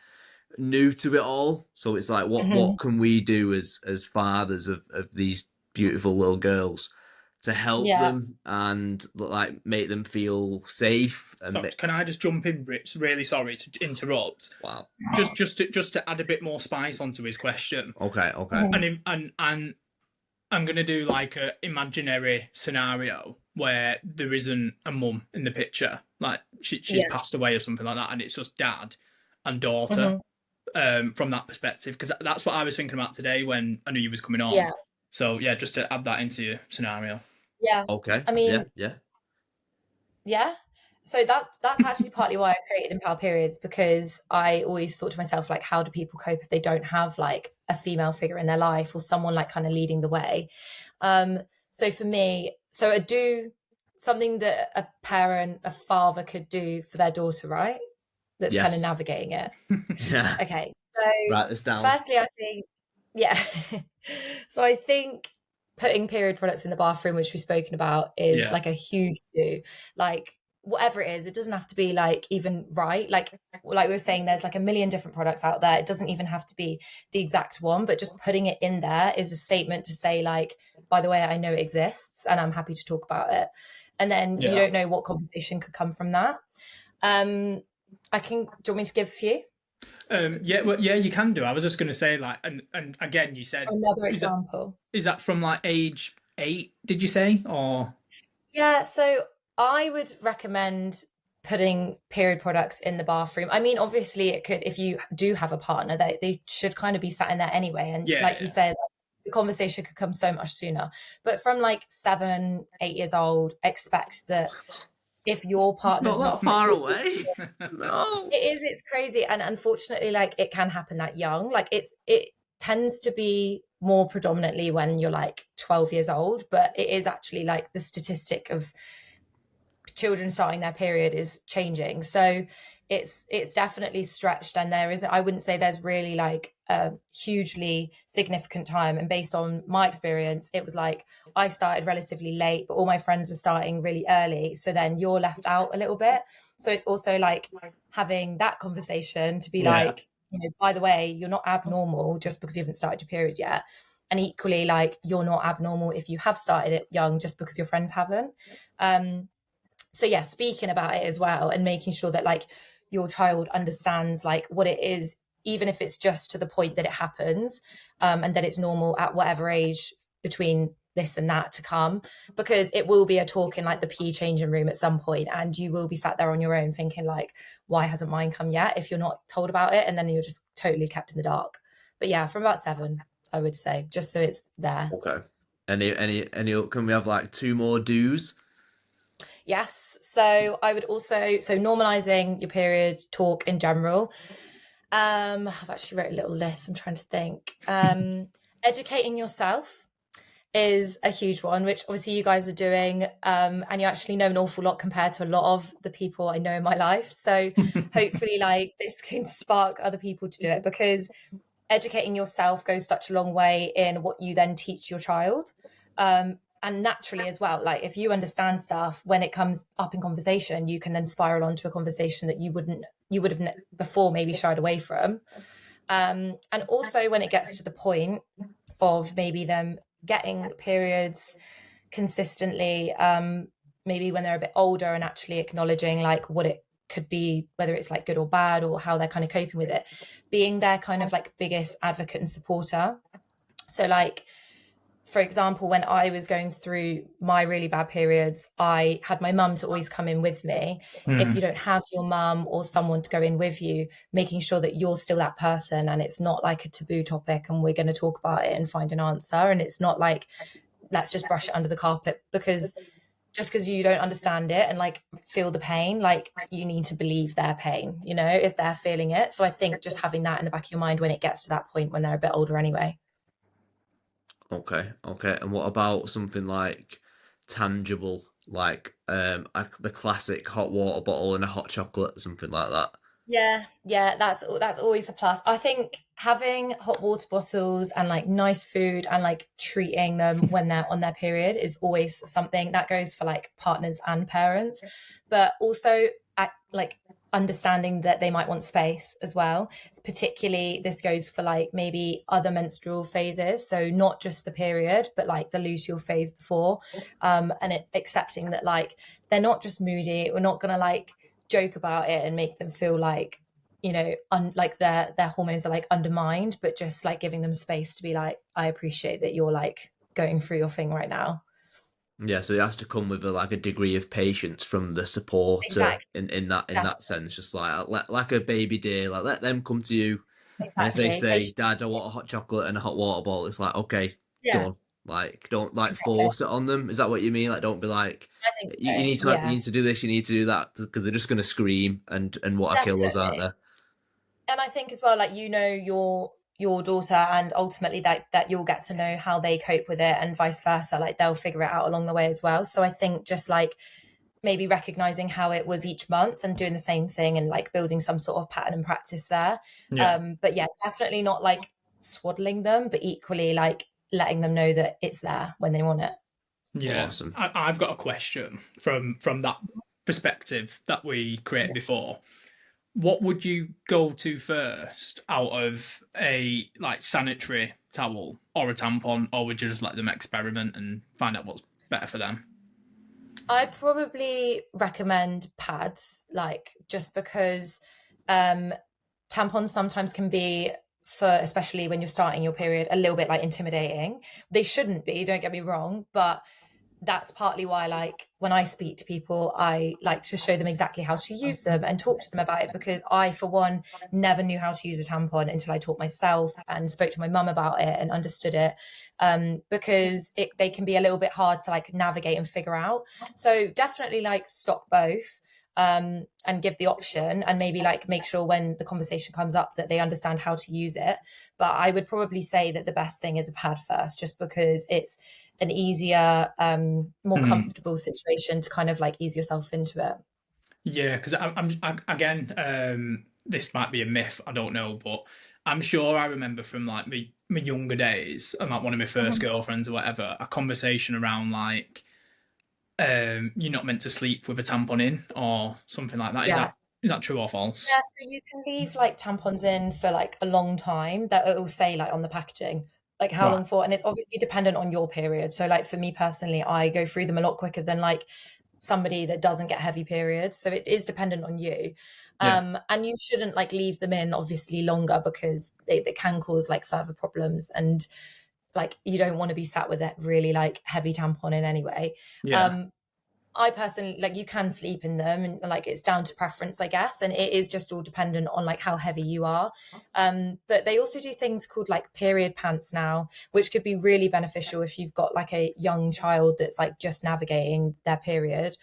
new to it all. So it's like, what Hmm. can we do as fathers of these beautiful little girls to help Yeah. them and like make them feel safe and so can I just jump in, Rich? Really sorry to interrupt. wow. Just to add a bit more spice onto his question, Okay, okay. Hmm. and I'm gonna do like a imaginary scenario where there isn't a mum in the picture, like she's Yeah. passed away or something like that, and it's just dad and daughter. Hmm. From that perspective, because that's what I was thinking about today when I knew you was coming on. Yeah. So yeah, just to add that into your scenario. Yeah. Okay. I Yeah. mean, Yeah. yeah. So that's actually partly why I created Empower Periods, because I always thought to myself, like, how do people cope if they don't have like a female figure in their life or someone like kind of leading the way? So for me, so I do something that a parent, a father could do for their daughter, right? That's kind of Yes. navigating it. Yeah. Okay. So Write this down. firstly, I think, yeah. So I think putting period products in the bathroom, which we've spoken about, is Yeah. like a huge do. Like whatever it is, it doesn't have to be like even right. Like we were saying, there's like a million different products out there. It doesn't even have to be the exact one, but just putting it in there is a statement to say, like, by the way, I know it exists and I'm happy to talk about it. And then you Yeah. don't know what conversation could come from that. I can, do you want me to give a few? Yeah, well, yeah, you can do. I was just going to say, like, and again, you said, Another is that example. is that from like age 8? Did you say, or Yeah, so I would recommend putting period products in the bathroom. I mean, obviously, it could, if you do have a partner, they should kind of be sat in there anyway. And yeah, like you yeah. said, like, the conversation could come so much sooner. But from like 7, 8 years old, expect that if your It's not partner's that not like, far away. No. it is, it's crazy. And unfortunately, like it can happen that young. Like it tends to be more predominantly when you're like 12 years old, but it is actually like the statistic of children starting their period is changing. So it's definitely stretched, and there is, I wouldn't say there's really like a hugely significant time. And based on my experience, it was like I started relatively late, but all my friends were starting really early. So then you're left out a little bit. So it's also like having that conversation to be Yeah. like, you know, by the way, you're not abnormal just because you haven't started your period yet. And equally, like, you're not abnormal if you have started it young just because your friends haven't. So yeah, speaking about it as well and making sure that like your child understands like what it is, even if it's just to the point that it happens, and that it's normal at whatever age between this and that to come, because it will be a talk in like the PE changing room at some point, and you will be sat there on your own thinking like, why hasn't mine come yet, if you're not told about it, and then you're just totally kept in the dark. But yeah, from about 7, I would say, just so it's there. Okay. Any? Can we have like two more do's? Yes. So I would also, so normalizing your period talk in general. I've actually wrote a little list. I'm trying to think. Educating yourself is a huge one, which obviously you guys are doing. And you actually know an awful lot compared to a lot of the people I know in my life. So hopefully like this can spark other people to do it, because educating yourself goes such a long way in what you then teach your child. And naturally as well, like if you understand stuff, when it comes up in conversation, you can then spiral onto a conversation that you would have before maybe shied away from. And also when it gets to the point of maybe them getting periods consistently, maybe when they're a bit older, and actually acknowledging like what it could be, whether it's like good or bad, or how they're kind of coping with it, being their kind of like biggest advocate and supporter. So like, for example, when I was going through my really bad periods, I had my mum to always come in with me. If you don't have your mum or someone to go in with you, making sure that you're still that person and it's not like a taboo topic and we're going to talk about it and find an answer. And it's not like, let's just brush it under the carpet, because just because you don't understand it and like feel the pain, like you need to believe their pain, you know, if they're feeling it. So I think just having that in the back of your mind when it gets to that point when they're a bit older anyway. Okay. Okay. And what about something like tangible, like the classic hot water bottle and a hot chocolate, something like that? Yeah, that's always a plus. I think having hot water bottles and like nice food and like treating them when they're on their period is always something that goes for like partners and parents, but also like understanding that they might want space as well. It's particularly, this goes for like maybe other menstrual phases, so not just the period, but like the luteal phase before, accepting that like they're not just moody. We're not gonna like joke about it and make them feel like, you know, like their hormones are like undermined, but just like giving them space to be like, I appreciate that you're like going through your thing right now. Yeah, so it has to come with like a degree of patience from the supporter Exactly. in that sense. Just like a baby deer, like let them come to you, and if they Exactly. say, "Dad, I want a hot chocolate and a hot water bottle," it's like, okay, Yeah. done. Like, don't like Exactly. force it on them. Is that what you mean? Like, don't be like, I think you so. need to you Yeah, need to do this, you need to do that, because they're just going to scream and what are killers, aren't definitely. they? And I think as well, like, your daughter, and ultimately that you'll get to know how they cope with it, and vice versa. Like, they'll figure it out along the way as well. So I think just like maybe recognizing how it was each month and doing the same thing, and like building some sort of pattern and practice there. Yeah. But yeah, definitely not like swaddling them, but equally like letting them know that it's there when they want it. Yeah, Awesome. I've got a question from that perspective that we created before. What would you go to first out of a like sanitary towel or a tampon, or would you just let them experiment and find out what's better for them? I'd probably recommend pads, like just because um, tampons sometimes can be, for especially when you're starting your period, a little bit like intimidating. They shouldn't be, don't get me wrong, but that's partly why, like, when I speak to people, I like to show them exactly how to use them and talk to them about it, because I, for one, never knew how to use a tampon until I taught myself and spoke to my mum about it and understood it. Because they can be a little bit hard to like navigate and figure out. So definitely like stock both, and give the option, and maybe like make sure when the conversation comes up that they understand how to use it. But I would probably say that the best thing is a pad first, just because it's an easier, more Hmm. comfortable situation to kind of like ease yourself into it. Yeah, because again, this might be a myth, I don't know, but I'm sure I remember from like my younger days and like one of my first Mhm. girlfriends or whatever, a conversation around like you're not meant to sleep with a tampon in or something like that. Yeah. Is that true or false? Yeah, so you can leave like tampons in for like a long time, that it will say like on the packaging, like how Right. long for. And it's obviously dependent on your period. So like for me personally, I go through them a lot quicker than like somebody that doesn't get heavy periods. So it is dependent on you. Yeah. And you shouldn't like leave them in obviously longer, because they can cause like further problems. And like you don't want to be sat with a really like heavy tampon in anyway. Yeah. Um, I personally, like, you can sleep in them, and like it's down to preference, I guess, and it is just all dependent on like how heavy you are. But they also do things called like period pants now, which could be really beneficial if you've got like a young child that's like just navigating their period,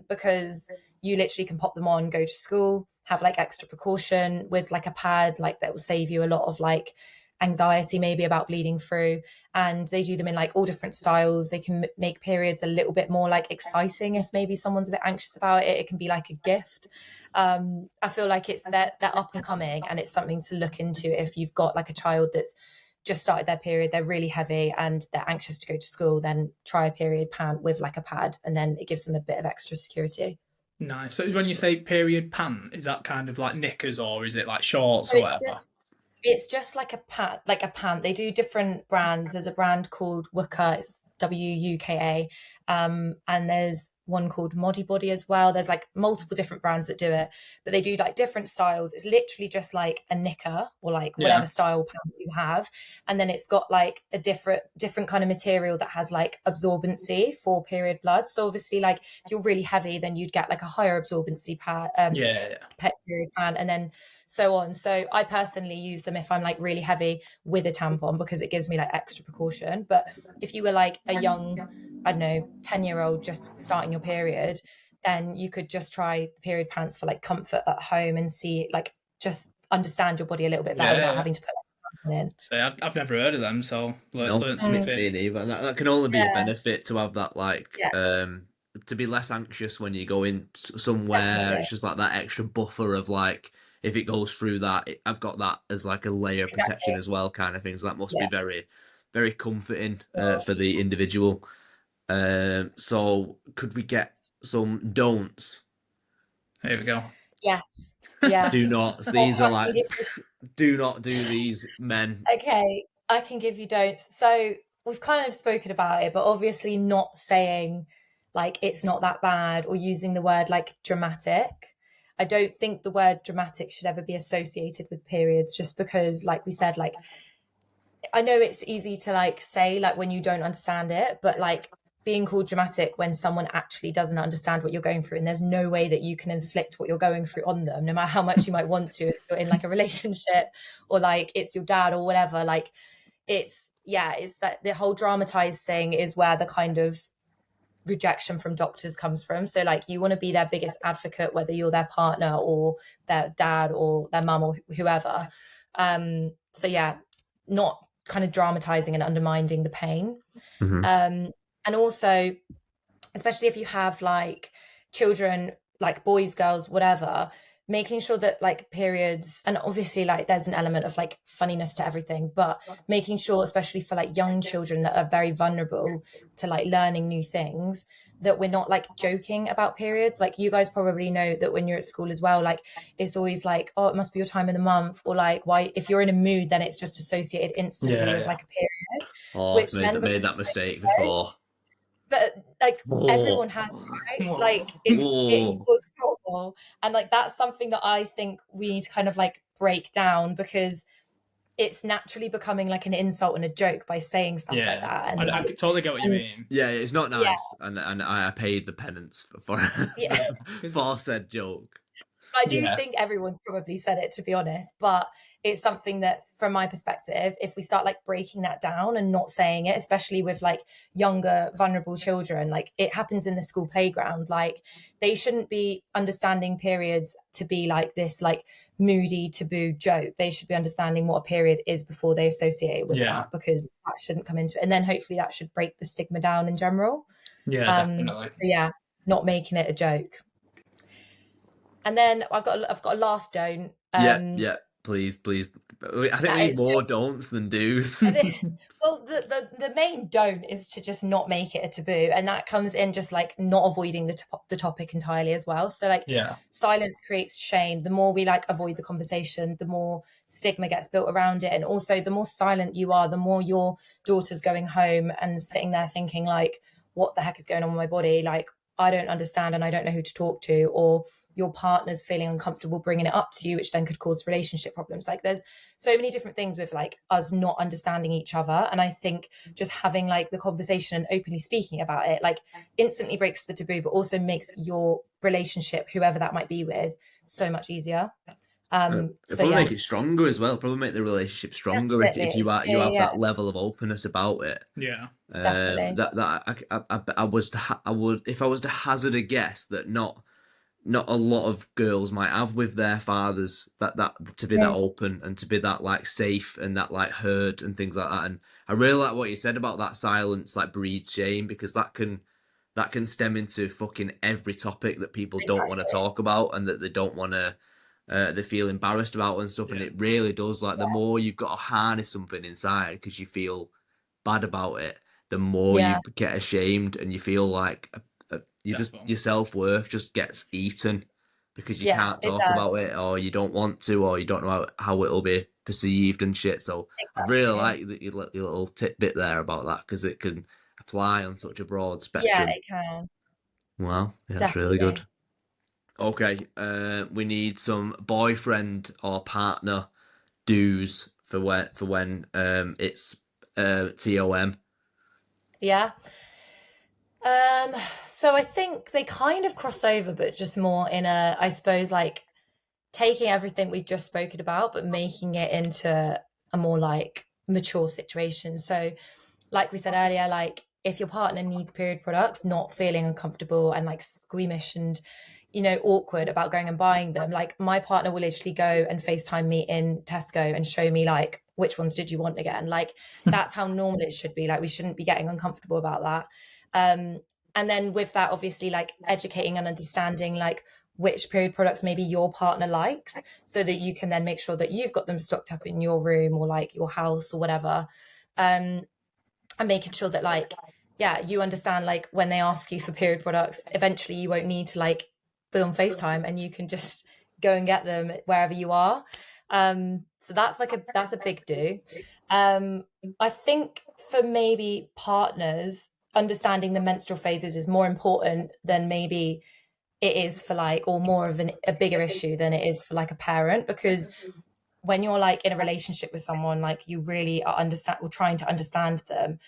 because you literally can pop them on, go to school, have like extra precaution with like a pad, like that will save you a lot of like anxiety maybe about bleeding through. And they do them in like all different styles. They can make periods a little bit more like exciting if maybe someone's a bit anxious about it. It can be like a gift. I feel like it's they're up and coming, and it's something to look into if you've got like a child that's just started their period, they're really heavy and they're anxious to go to school. Then try a period pant with like a pad, and then it gives them a bit of extra security. Nice. So when you say period pant, is that kind of like knickers or is it like shorts So or it's whatever? just It's just like a pant, like a pant. They do different brands. There's a brand called Wuka, it's WUKA. And there's one called Modi Body as well. There's like multiple different brands that do it, but they do like different styles. It's literally just like a knicker or like Yeah. whatever style pant you have. And then it's got like a different kind of material that has like absorbency for period blood. So obviously, like if you're really heavy, then you'd get like a higher absorbency pad, Yeah. Yeah. pet period pant, and then so on. So I personally use them if I'm like really heavy with a tampon, because it gives me like extra precaution. But if you were like a young, I don't know, 10-year-old just starting your period, then you could just try the period pants for like comfort at home, and see like just understand your body a little bit better Yeah. without Yeah. having to put a tampon in. So I've never heard of them, so No, learned Mm, something. me neither. That can only be a yeah, benefit to have that, like, yeah, to be less anxious when you go in somewhere. definitely. It's just like that extra buffer of like, if it goes through that, I've got that as like a layer of protection Exactly. as well, kind of thing. So that must be Yeah. very, very comforting for the individual. So could we get some don'ts? There we go. Yes. Do Yes. not. So These are I like, can give do not do these, men. Okay, I can give you don'ts. So we've kind of spoken about it, but obviously not saying like it's not that bad, or using the word like dramatic. I don't think the word dramatic should ever be associated with periods, just because, like we said, like I know it's easy to like say like when you don't understand it, but like being called dramatic when someone actually doesn't understand what you're going through, and there's no way that you can inflict what you're going through on them, no matter how much you might want to, if you're in like a relationship or like it's your dad or whatever, like it's that the whole dramatized thing is where the kind of rejection from doctors comes from. So like you want to be their biggest advocate, whether you're their partner or their dad or their mum or whoever. So yeah, not kind of dramatizing and undermining the pain. Mm-hmm. And also, especially if you have like children, like boys, girls, whatever, making sure that like periods, and obviously like there's an element of like funniness to everything, but making sure, especially for like young children that are very vulnerable to like learning new things, that we're not like joking about periods. Like you guys probably know that when you're at school as well, like it's always like, oh, it must be your time of the month, or like, why, if you're in a mood, then it's just associated instantly with like a period, Oh, which then made that mistake before. but like Oh, everyone has, right? Whoa. Like it oh, equals normal, and like that's something that I think we need to kind of like break down, because it's naturally becoming like an insult and a joke by saying stuff like Yeah, that, and I totally get what you and mean. yeah, it's not yeah, nice, and I paid the penance for yeah. Because for said joke. I do yeah, think everyone's probably said it, to be honest, but it's something that, from my perspective, if we start like breaking that down and not saying it, especially with like younger, vulnerable children, like it happens in the school playground, like they shouldn't be understanding periods to be like this, like moody taboo joke. They should be understanding what a period is before they associate it with yeah, that, because that shouldn't come into it. And then hopefully that should break the stigma down in general. yeah, definitely. So yeah, not making it a joke. And then I've got a last don't. Yeah, yeah. Please, please. I think we That need is more just don'ts than do's. well, the main don't is to just not make it a taboo, and that comes in just like not avoiding the topic entirely as well. So like Yeah, silence creates shame. The more we like avoid the conversation, the more stigma gets built around it, and also the more silent you are, the more your daughter's going home and sitting there thinking like, what the heck is going on with my body? Like I don't understand and I don't know who to talk to, or your partner's feeling uncomfortable bringing it up to you, which then could cause relationship problems. Like there's so many different things with like us not understanding each other. And I think just having like the conversation and openly speaking about it, like instantly breaks the taboo, but also makes your relationship, whoever that might be with, so much easier. It'll So probably yeah, make it stronger as well. Probably make the relationship stronger if definitely. you Yeah, have yeah, that level of openness about it. yeah, definitely. I was I would, if I was to hazard a guess, that not a lot of girls might have with their fathers, that to be that Mm, open and to be that like safe and that like heard and things like that. And I really like what you said about that silence like breeds shame, because that can stem into fucking every topic that people don't want to exactly. talk about and that they don't want to they feel embarrassed about and stuff. And yeah, it really does, like, the more you've got to harness something inside because you feel bad about it, the more you Yeah, get ashamed and you feel like you just, definitely. your self-worth just gets eaten because you yeah, can't it talk does. about it, or you don't want to, or you don't know how it'll be perceived and shit. So I really Exactly. like your little tidbit there about that, because it can apply on such a broad Yeah, spectrum. it can. Well, yeah, that's really good. Definitely. Okay, we need some boyfriend or partner dues for when it's TOM. Yeah. So I think they kind of cross over, but just more in a, I suppose, like taking everything we've just spoken about, but making it into a more like mature situation. So, like we said earlier, like if your partner needs period products, not feeling uncomfortable and like squeamish and, awkward about going and buying them. Like my partner will literally go and FaceTime me in Tesco and show me like, which ones did you want again? Like that's how normal it should be. Like we shouldn't be getting uncomfortable about that. Um, and then with that, obviously, like educating and understanding like which period products maybe your partner likes, so that you can then make sure that you've got them stocked up in your room or like your house or whatever. Um, and making sure that like, yeah, you understand like when they ask you for period products, eventually you won't need to like be on FaceTime and you can just go and get them wherever you are. So that's a big do. Um, I think for maybe partners, understanding the menstrual phases is more important than maybe it is for like, or more of a bigger issue than it is for like a parent, because when you're like in a relationship with someone, like you really are understand or trying to understand them,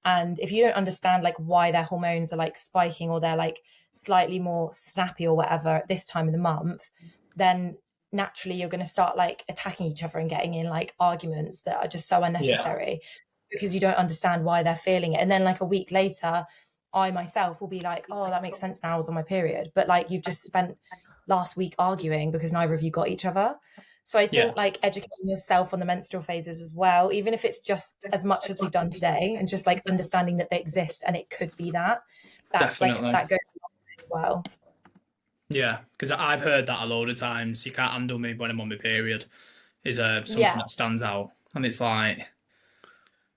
and if you don't understand like why their hormones are like spiking or they're like slightly more snappy or whatever at this time of the month, then naturally you're going to start like attacking each other and getting in like arguments that are just so Yeah, unnecessary. because you don't understand why they're feeling it. And then like a week later, I myself will be like, oh, that makes sense now, I was on my period. But like you've just spent last week arguing because neither of you got each other. So I Yeah, think like educating yourself on the menstrual phases as well, even if it's just as much as we've done today, and just like understanding that they exist and it could be that, that's like, definitely. that goes as well. Yeah, because I've heard that a load of times. You can't handle me when I'm on my period is something Yeah. that stands out, and it's like,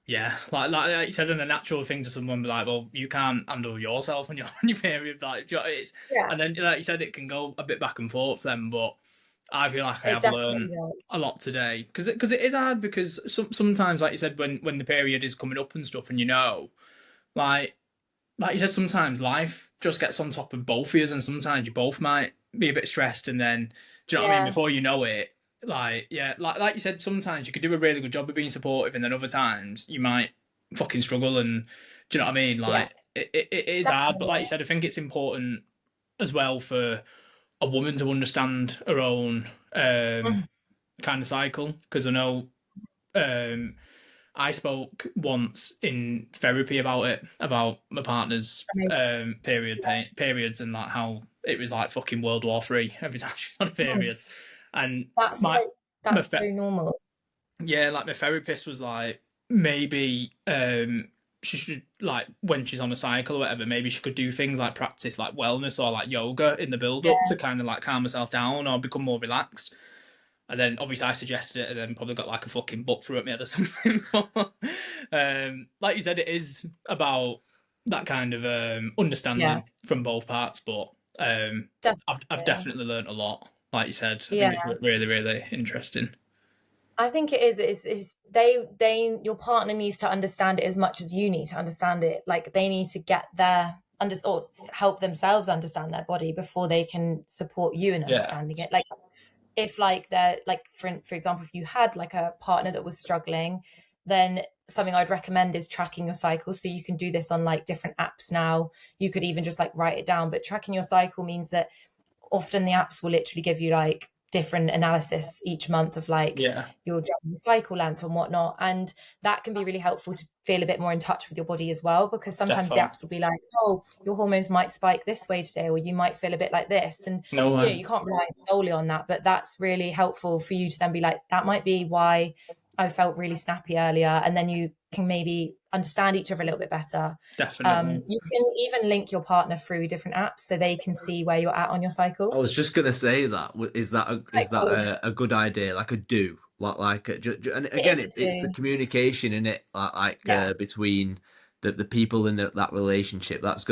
yeah, like you said, in a natural thing to someone be like, well, you can't handle yourself when you're on your period, like it's, Yeah. and then like you said, it can go a bit back and forth then, but I feel like I It have definitely learned does. a lot today because it is hard because sometimes, like you said, when the period is coming up and stuff, and like like you said, sometimes life just gets on top of both of you, and sometimes you both might be a bit stressed, and then do you know what I mean? Yeah. Before you know it, like yeah, like you said, sometimes you could do a really good job of being supportive, and then other times you might fucking struggle, and do you know what I mean? Yeah. Like it is hard, but like you Definitely. said, I think it's important as well for a woman to understand her own kind of cycle because I know um, I spoke once in therapy about it, about my partner's Amazing. periods, and like how it was like fucking World War III every time she was on a period. And That's my like, my that's so normal. yeah, like my therapist was like maybe she should like when she's on a cycle or whatever, maybe she could do things like practice like wellness or like yoga in the build up to kind of like calm herself down or become more relaxed. And then obviously I suggested it and then probably got like a fucking book through at me or something. Like you said, it is about that kind of Yeah. understanding from both parts, but I've Definitely. definitely learned a lot. Like you said, I Yeah. think it's really, really interesting. I think it is. It's your partner needs to understand it as much as you need to understand it. Like they need to get their or help themselves understand their body before they can support you in Yeah, understanding it. Like if like they're like for example, if you had like a partner that was struggling, then something I'd recommend is tracking your cycle. So you can do this on like different apps now. You could even just like write it down, but tracking your cycle means that often the apps will literally give you like different analysis each month of like yeah, your cycle length and whatnot, and that can be really helpful to feel a bit more in touch with your body as well, because sometimes the defo. apps will be like, oh, your hormones might spike this way today, or you might feel a bit like this, and No one. you can't rely solely on that, but that's really helpful for you to then be like, that might be why I felt really snappy earlier, and then you can maybe understand each other a little bit better. Definitely. You can even link your partner through different apps so they can see where you're at on your I cycle. was just gonna say that. Is that Quite cool. a good idea? Like a do, and It again, is a it's the two. communication in it, Yeah. between the people in that relationship. That's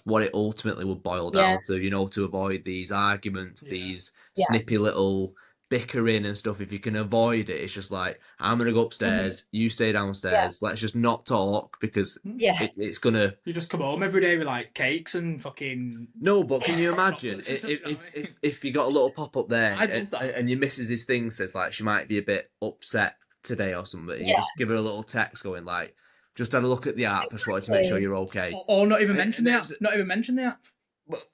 what it ultimately would boil Yeah. down to. To avoid these arguments, Yeah, these Yeah. snippy little bickering and stuff. If you can avoid it, it's just like I'm gonna go Mhm. upstairs, you stay Yeah. downstairs. Let's just not talk because Yeah. it's gonna. you just come home every day with like cakes and fucking No, but can you imagine chocolates and stuff. You know what I mean? if you got a little pop up there I'd love that. and your missus's thing says like she might be a bit upset today or something, and you Yeah. just give her a little text going like, just had a look at the app, just wanted to make sure Exactly. you're okay. Or not even mention And the then app. Not even mention the app.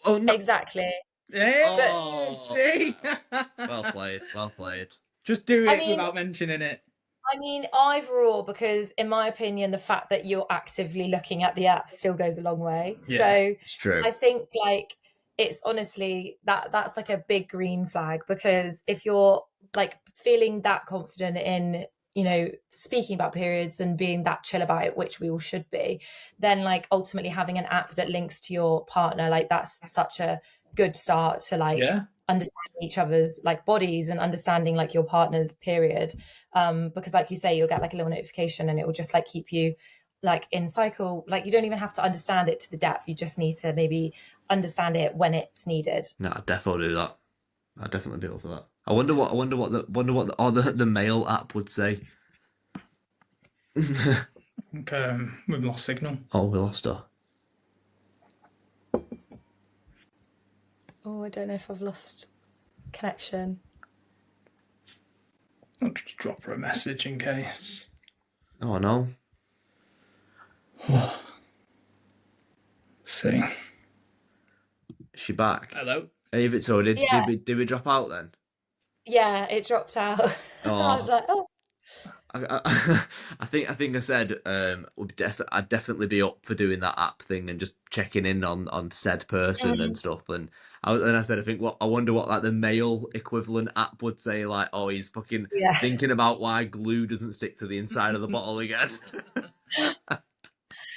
oh no, Exactly. But Yeah, oh, see? well played, well played. Just do I it mean, without mentioning it. either or, because in my opinion, the fact that you're actively looking at the app still goes a long way. Yeah, So It's true. I think like it's honestly that's like a big green flag, because if you're like feeling that confident in speaking about periods and being that chill about it, which we all should be, then like ultimately having an app that links to your partner, like that's such a good start to like yeah, understanding each other's like bodies and understanding like your partner's period, because like you say, you'll get like a little notification and it will just like keep you like in cycle. Like you don't even have to understand it to the depth, you just need to maybe understand it when it's needed. No, I'd definitely do that. I'd definitely be over that. I wonder what the mail app would say. I think we've lost signal. Oh, we lost her. Oh, I don't know if I've lost connection. I'll just drop her a message in case. Oh no. See. Is she back? Hello. Hey, Victoria, Yeah. did we drop out then? Yeah, it dropped out. I was Oh, like, oh. I think I said I'd definitely be up for doing that app thing and just checking in on said person and Mm, stuff. And I said I think what I wonder what like the male equivalent app would say, like, oh, he's fucking yeah. thinking about why glue doesn't stick to the inside of the bottle again.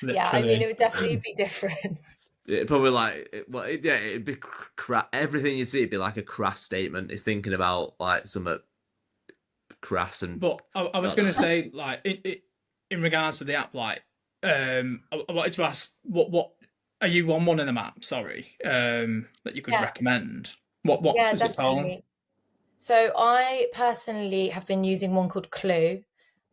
Yeah, I mean, Literally. it would definitely be different. It'd probably yeah, it'd be everything you'd see. It'd be like a crass statement. It's thinking about like some crass and But I was I going don't to know. say, like, in regards to the app, like, I wanted to ask, what are you on one of the maps? Sorry, that you could Yeah, recommend. What yeah, is it called? definitely. So I personally have been using one called Clue.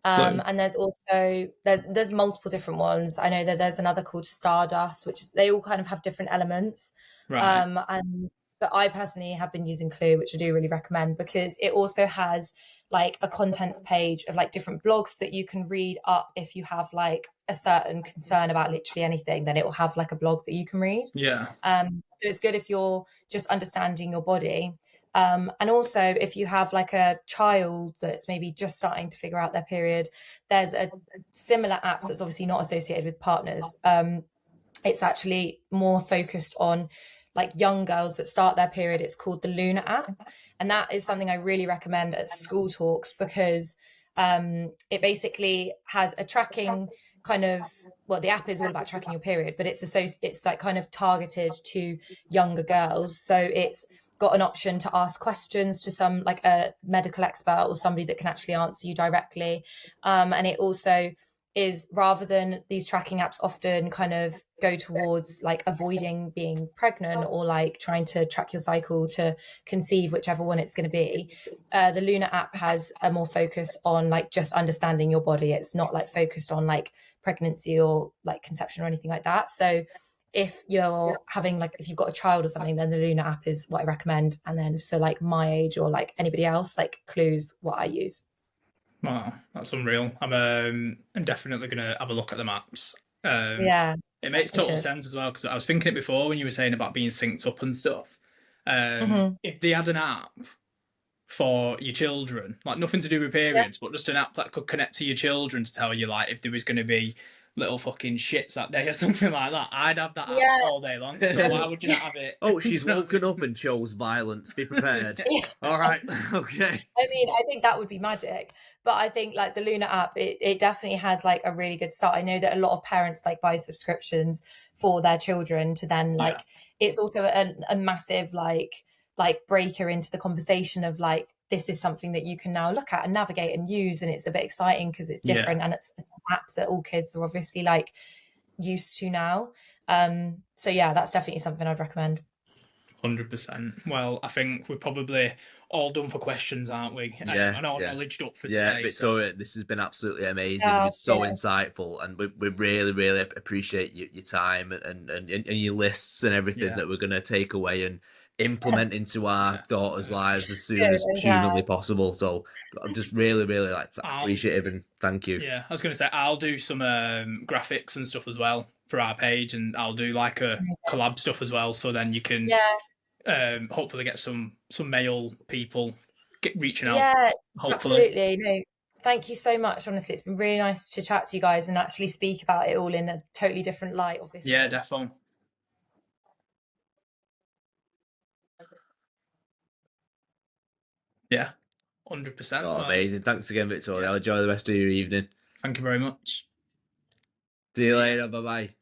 Clue. And there's also there's multiple different ones. I know that there's another called Stardust, which is, they all kind of have different elements. Right. And but I personally have been using Clue, which I do really recommend because it also has like a contents page of like different blogs that you can read up if you have like a certain concern about literally anything, then it will have like a blog that you can read. Yeah. So it's good if you're just understanding your body. And also, if you have like a child that's maybe just starting to figure out their period, there's a similar app that's obviously not associated with partners. It's actually more focused on like young girls that start their period. It's called the Luna app. And that is something I really recommend at school talks because it basically has a tracking kind of, well, the app is all about tracking your period, but it's like kind of targeted to younger girls. So it's got an option to ask questions to some like a medical expert or somebody that can actually answer you directly. And it also is, rather than these tracking apps often kind of go towards like avoiding being pregnant or like trying to track your cycle to conceive, whichever one it's going to be, the Luna app has a more focus on like just understanding your body. It's not like focused on like pregnancy or like conception or anything like that. So if you're having like, if you've got a child or something, then the Luna app is what I recommend. And then for like my age or like anybody else, like Clue's what I use. Wow, that's unreal. I'm definitely gonna have a look at the maps. Um, Yeah, it makes you total should. sense as well because I was thinking it before when you were saying about being synced up and stuff. Hmm. If they had an app for your children, like nothing to do with Yeah. periods, but just an app that could connect to your children to tell you like if there was going to be little fucking shits that day or something like that, I'd have that app Yeah. all day long. So why would you not have it? Oh, Do she's you know what I woken up mean? and chose violence. Be prepared. Yeah. All right. Okay. I mean, I think that would be magic. But I think like the Luna app, it definitely has like a really good start. I know that a lot of parents like buy subscriptions for their children to then Yeah, like, it's also a massive like breaker into the conversation of like, this is something that you can now look at and navigate and use. And it's a bit exciting because it's yeah, different and it's an app that all kids are obviously like used to now. So yeah, that's definitely something I'd recommend. 100%. Well, I think we're probably all done for questions, aren't we? Yeah, I know yeah, knowledge up for yeah. today, so Victoria, this has been absolutely amazing. You've Yeah, been so yeah, insightful, and we really, really appreciate your time and your lists and everything yeah, that we're going to take away and implement into our yeah. daughters' lives as soon good. as I'm glad. humanly possible. So I'm just really, really like I'll appreciative and thank you. Yeah, I was going to say I'll do some graphics and stuff as well for our page, and I'll do like a Amazing. collab stuff as well. So then you can Yeah, hopefully get some male people reaching out. yeah, Hopefully, absolutely. No, thank you so much. Honestly, it's been really nice to chat to you guys and actually speak about it all in a totally different light, yeah, obviously. definitely, yeah, 100%. Oh, Well, amazing! Thanks again, Victoria. yeah, I'll enjoy the rest of your evening. thank you very much. See you See ya. later. Bye bye.